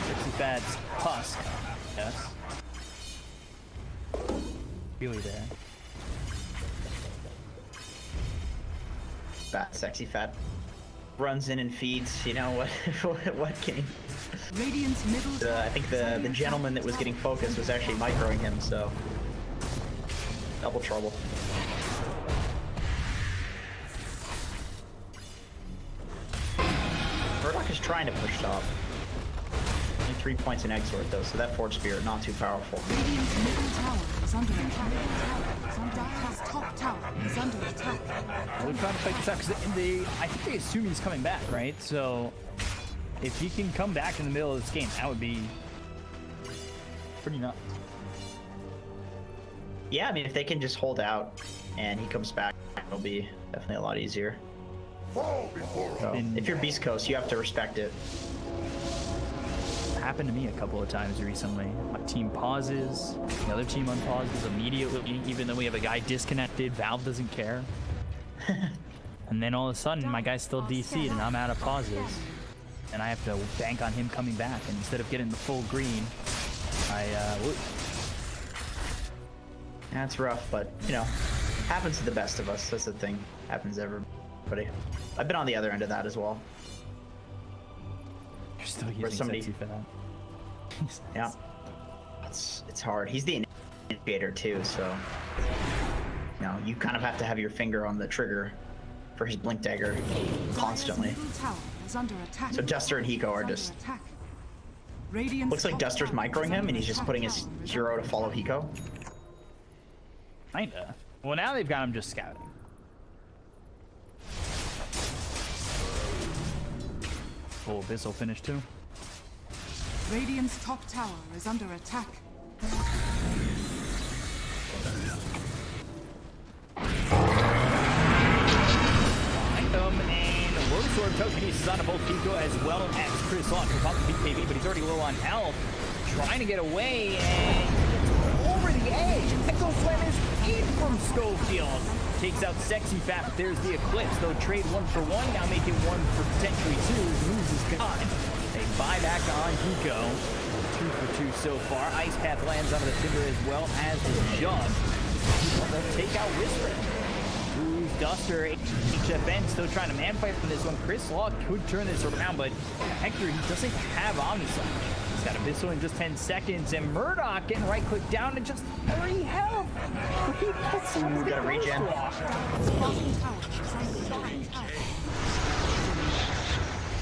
Sexy Fat's Husk. Yes. Really there. Fat, sexy fat runs in and feeds. You know what? What game? Radiant's middle tower I think the gentleman that was getting focused was actually microing him. So double trouble. Murdoch is trying to push top. Only 3 points in Exort though, so that Forge Spirit not too powerful. Radiant's middle tower is under attack. Dire's top tower is under attack. We're trying to fight this out because I think they assume he's coming back, right? So if he can come back in the middle of this game, that would be pretty nuts. Yeah, I mean if they can just hold out and he comes back, it'll be definitely a lot easier. Fall before us. And If you're Beast Coast, you have to respect it. happened to me a couple of times recently. My team pauses, the other team unpauses immediately, even though we have a guy disconnected. Valve doesn't care. And then all of a sudden, my guy's still DC'd and I'm out of pauses. And I have to bank on him coming back. And instead of getting the full green, whoop. That's rough, but, you know, happens to the best of us. That's the thing. Happens to everybody. I've been on the other end of that as well. You're still using sexy for that. Yeah. It's hard. He's the initiator too, so you know, you kind of have to have your finger on the trigger for his blink dagger constantly. So Duster and Hiko are just looks like Duster's microing him and he's just putting his hero to follow Hiko. Kinda. Well, now they've got him just scouting. Oh, Abyss will finish too. Radiant's top tower is under attack. And a Low Sword telekinesis on both Hiko as well as Chris Lock. He'll pop the BKB, but he's already low on health. Trying to get away and over the edge. Echo Slam is in from Schofield. Takes out Sexy Fat, but there's the Eclipse. They'll trade 1-for-1, now make it 1 for potentially 2. Moves is gone. They buy back on Hiko. 2-for-2 so far. Ice Path lands onto the Timber as well as the Jug. They'll take out Whisper. Ooh, Duster, HFN still trying to manfight for this one. Chris Law could turn this around, but Hector, he doesn't have Omnislash. He's got Abyssal in just 10 seconds, and Murdoch getting right click down to just 3 health. Ooh, got a regen.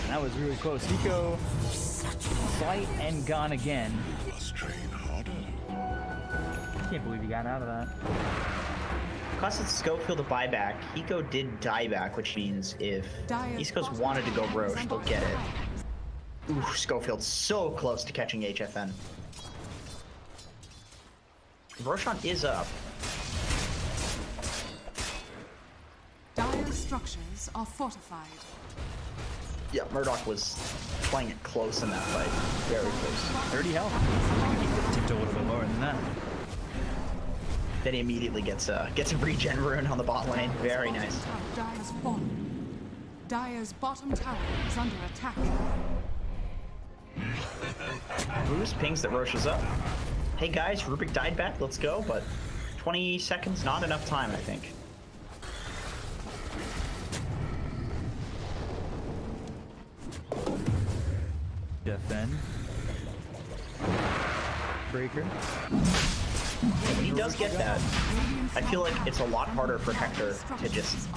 That was really close. Hiko, slight and gone again. Must train harder. Can't believe he got out of that. Because it's Schofield a buyback, Hiko did die back, which means if East Coast wanted to go Roche, they'll get it. Ooh, Schofield's so close to catching HFN. Roshan is up. Dire's structures are fortified. Yeah, Murdoch was playing it close in that fight. Very close. 30 health. He tipped a little bit lower than that. Then he immediately gets a regen rune on the bot lane. Very nice. Dire's fallen. Dire's bottom tower is under attack. Bruce pings that Roche is up. Hey guys, Rubik died back. Let's go, but 20 seconds, not enough time, I think. Defend. Breaker. When he does get that, I feel like it's a lot harder for Hector to just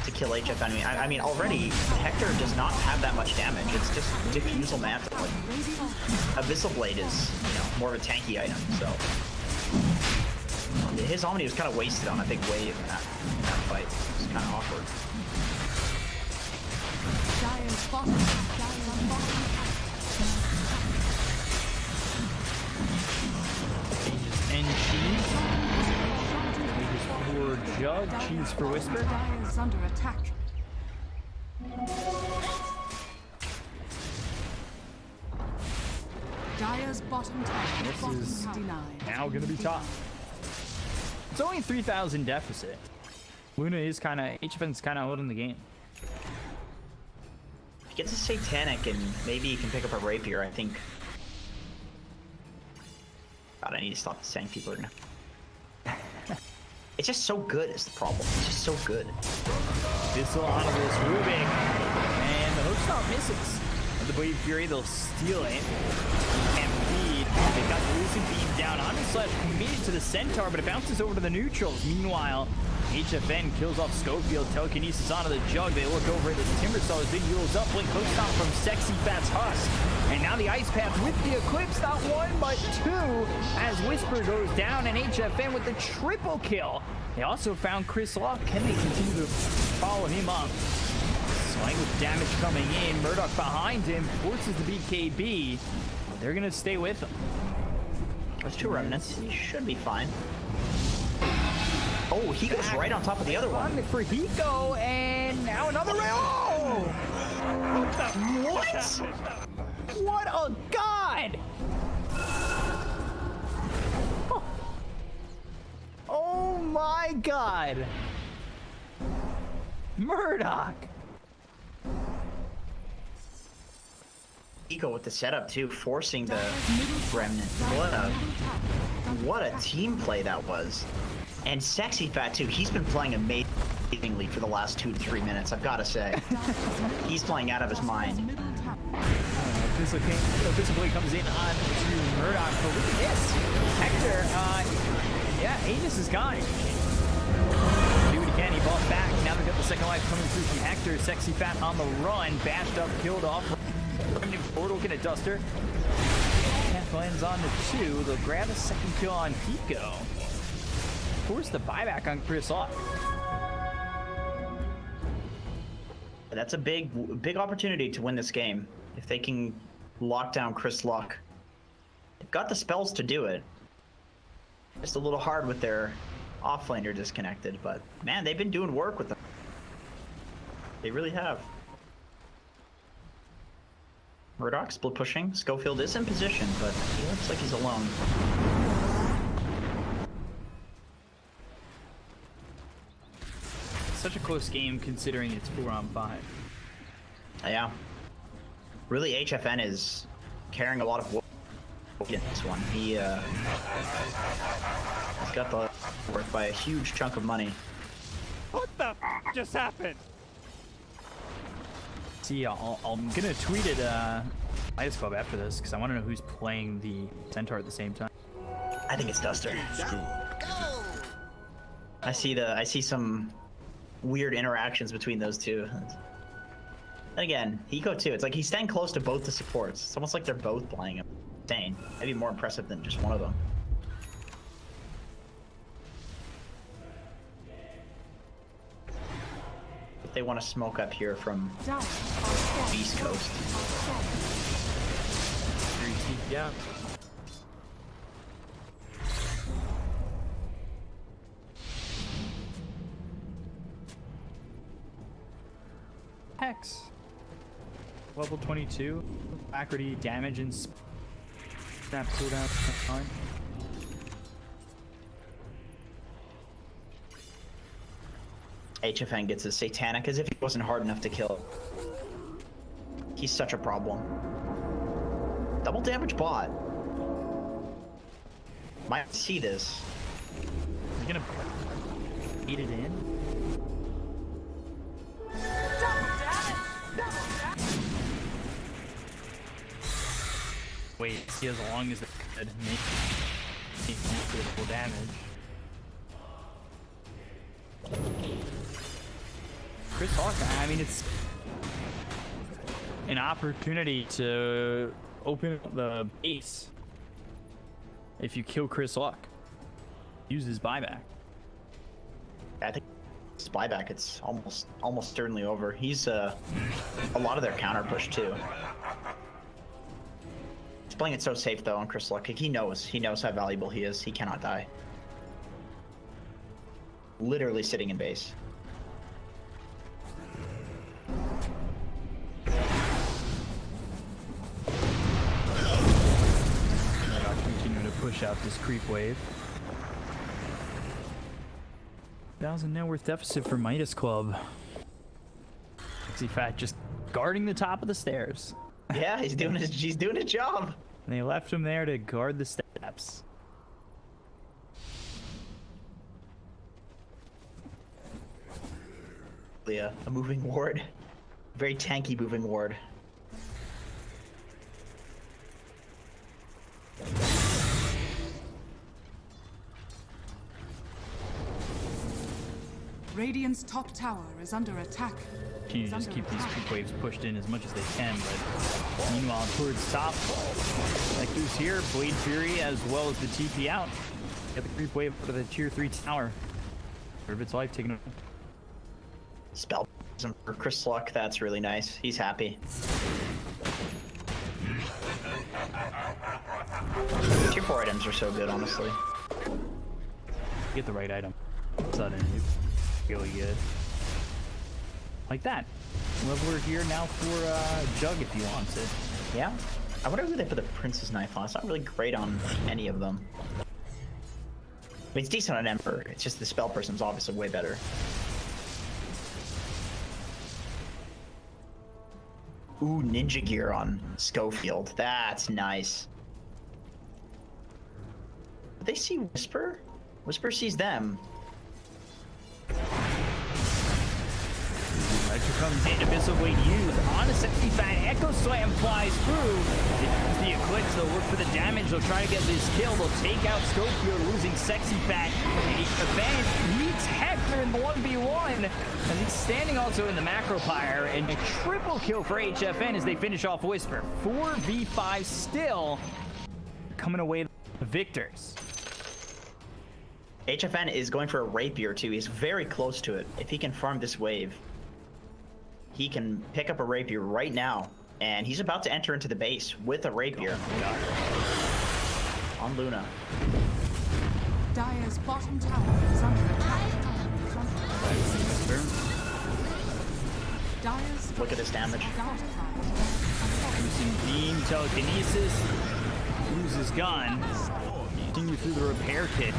to kill HF. I mean, already Hector does not have that much damage. It's just Diffusal Mantle. Like, Abyssal Blade is, you know, more of a tanky item. So his Omni was kind of wasted on a big wave in that fight. It's kind of awkward. And cheese. For Jug, cheese for Whisper. Dire is under attack. Dire's bottom tower This is denied. now gonna be tough. It's only 3,000 deficit. Luna is kind of, HFN's kind of holding the game. If he gets a Satanic and maybe he can pick up a Rapier, I think. God, I need to stop saying people are gonna. It's just so good is the problem. It's just so good. This'll onto this Rubik. And the hook stop misses. With the Blade Fury, they'll steal it. Can't feed. They've got the Lucid Beam down. Omnislash committed to the Centaur, but it bounces over to the neutrals. Meanwhile, HFN kills off Schofield. Telekinesis onto the Jug. They look over at this Timber Saw. His big heals up. Blink hook stop from Sexy Fat's Husk. And now the Ice Path with the Eclipse. Not one, but two. As Whisper goes down and HFN with the triple kill. They also found Chris Law. Can they continue to follow him up? Slang with damage coming in. Murdoch behind him. Forces the BKB. They're going to stay with him. There's 2 remnants. He should be fine. Oh, he goes right on top of the other one. For Hiko, and now another round. Oh! What? What Oh, God! Oh my God! Murdoch! Eco with the setup too, forcing the remnant. What a team play that was. And Sexy Fat too, he's been playing amazingly for the last 2 to 3 minutes, I've gotta say. He's playing out of his mind. Physical comes in on to Murdoch, but look at this. Hector, yeah, Aegis is gone. Do it again, he bought back. Now they've got the second life coming through from Hector. Sexy Fat on the run, bashed up, killed off. Portal can a duster. Half lands on the 2. They'll grab a second kill on Pico. Force the buyback on Chris Luck. That's a big opportunity to win this game. If they can lock down Chris Luck. They've got the spells to do it. Just a little hard with their offlaner disconnected, but man, they've been doing work with them. They really have. Murdoch split pushing. Schofield is in position, but he looks like he's alone. Such a close game considering it's 4-on-5. Yeah. Really, HFN is carrying a lot of work in this one. He's got the work by a huge chunk of money. What the f just happened? See, I'm gonna tweet it Midas Club after this because I want to know who's playing the Centaur at the same time. I think it's Duster. I see some weird interactions between those two. And again, Eco too. It's like he's staying close to both the supports. It's almost like they're both playing him. Insane. Maybe more impressive than just one of them. If they want to smoke up here from Beascoast. Yeah. Hex. Level 22. Alacrity, damage, and snap cooldown time. HFN gets as satanic as if he wasn't hard enough to kill. He's such a problem. Double damage bot. Might see this. You're gonna eat it in? Wait, see as long as the head makes critical damage. Chris Hawk, I mean, it's an opportunity to open up the base if you kill Chris Luck. Use his buyback. I think his buyback, it's almost certainly over. He's a lot of their counter push too. He's playing it so safe though on Chris Luck. He knows how valuable he is. He cannot die. Literally sitting in base. Continuing to push out this creep wave. 1,000 net worth deficit for Midas Club. Sexy Fat just guarding the top of the stairs. Yeah, he's doing his job. And they left him there to guard the steps. Yeah, a moving ward. Very tanky moving ward. Radiant's top tower is under attack. Can you just keep these creep waves pushed in as much as they can, but meanwhile towards top, Hector's here, Blade Fury as well as the TP out. Get the creep wave out of the tier 3 tower. Part of its life taken away. Spell for Chris Luck, that's really nice. He's happy. Tier 4 items are so good, honestly. Get the right item. Sudden, really good. Like that. Leveler here now for Jug if he wants it. Yeah. I wonder who they put the Prince's Knife on. It's not really great on any of them. I mean, it's decent on Emperor. It's just the spell person's obviously way better. Ooh, ninja gear on Schofield. That's nice. Did they see Whisper? Whisper sees them. Electra comes in, Abyssal Blade used on a 75. Echo Slam flies through. The Eclipse, they'll look for the damage. They'll try to get this kill. They'll take out Schofield, losing Sexy Fat. Event meets Hector in the 1v1. And he's standing also in the macro pyre. And a triple kill for HFN as they finish off Whisper. 4v5 still coming away the victors. HFN is going for a Rapier too. He's very close to it. If he can farm this wave, he can pick up a Rapier right now. And he's about to enter into the base with a Rapier. On Luna. Dire's bottom tower is under attack. Dire's Look at his damage. Using Beam, Telekinesis, loses gun. Continue through the repair kit.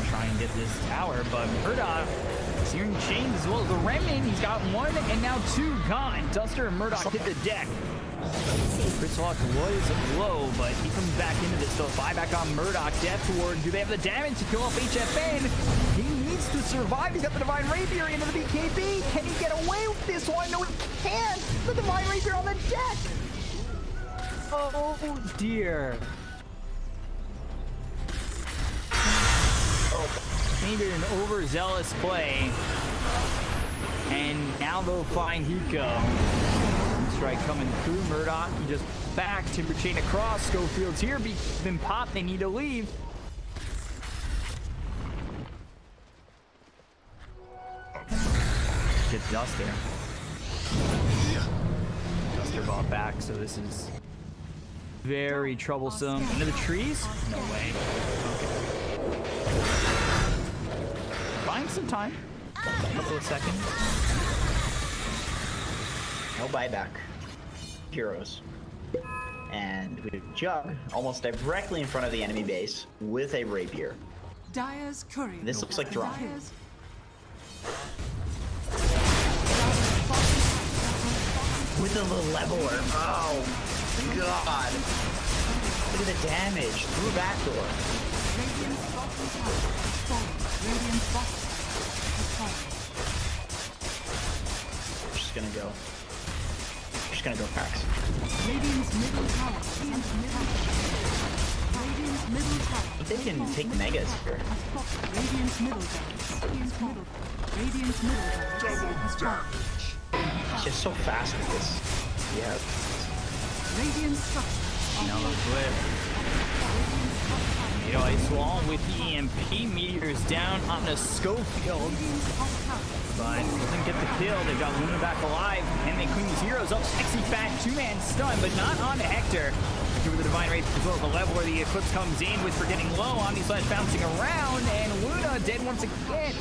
Try and get this tower, but Murdoch searing chains as well as the remnant. He's got one and now two gone. Duster and Murdoch hit the deck. Chris Hawk was low, but he comes back into this. So buyback on Murdoch. Death Ward. Do they have the damage to kill off HFN? He needs to survive. He's got the Divine Rapier into the BKB. Can he get away with this one? No, he can't. The Divine Rapier on the deck. Oh dear. Maybe an overzealous play. And now they'll find Hiko. Strike coming through. Murdoch, he just back. Timber chain across. Schofield's here. Been popped. They need to leave. Get Duster. Duster bought back, so this is very troublesome. Into the trees? No way. Okay. Buying some time. A couple of seconds. No buyback. Heroes. And we have Jug almost directly in front of the enemy base with a Rapier. Dire's courier. This looks like drop. Dire's With a little leveler. Oh, God. Look at the damage. Through back door. Radiant's bottom tower has fallen. Radiant's bottom tower has fallen. We're just gonna go. We're just gonna go packs. Radiant's middle tower is under attack. Radiant's middle tower. They can take Megas here. Radiant's middle tower. Radiant's middle. Radiant's middle tower has fallen. It's just so fast with this. Yeah. Radiant structure. Another flip. Tornado Ice Wall with the EMP. Meteors down on the Schofield. But doesn't get the kill. They've got Luna back alive. And they clean these heroes up. Sexy Fat, two-man stun, but not on to Hector. Hector with the Divine Rape as well as the level where the Eclipse comes in with for getting low. Omni-Slash bouncing around. And Luna dead once again.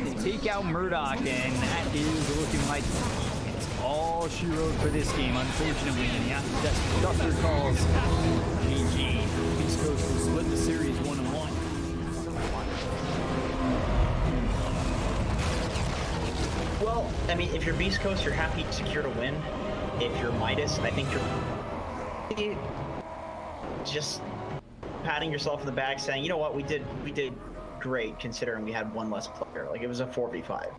They take out Murdoch, and that is looking like it's all she wrote for this game, unfortunately. And yeah, that's Duster calls GG. Beascoast will split the series 1-1. Well, I mean, if you're Beascoast, you're happy to secure to win. If you're Midas, I think you're just patting yourself in the back saying, you know what, we did great considering we had one less player. Like, it was a 4v5.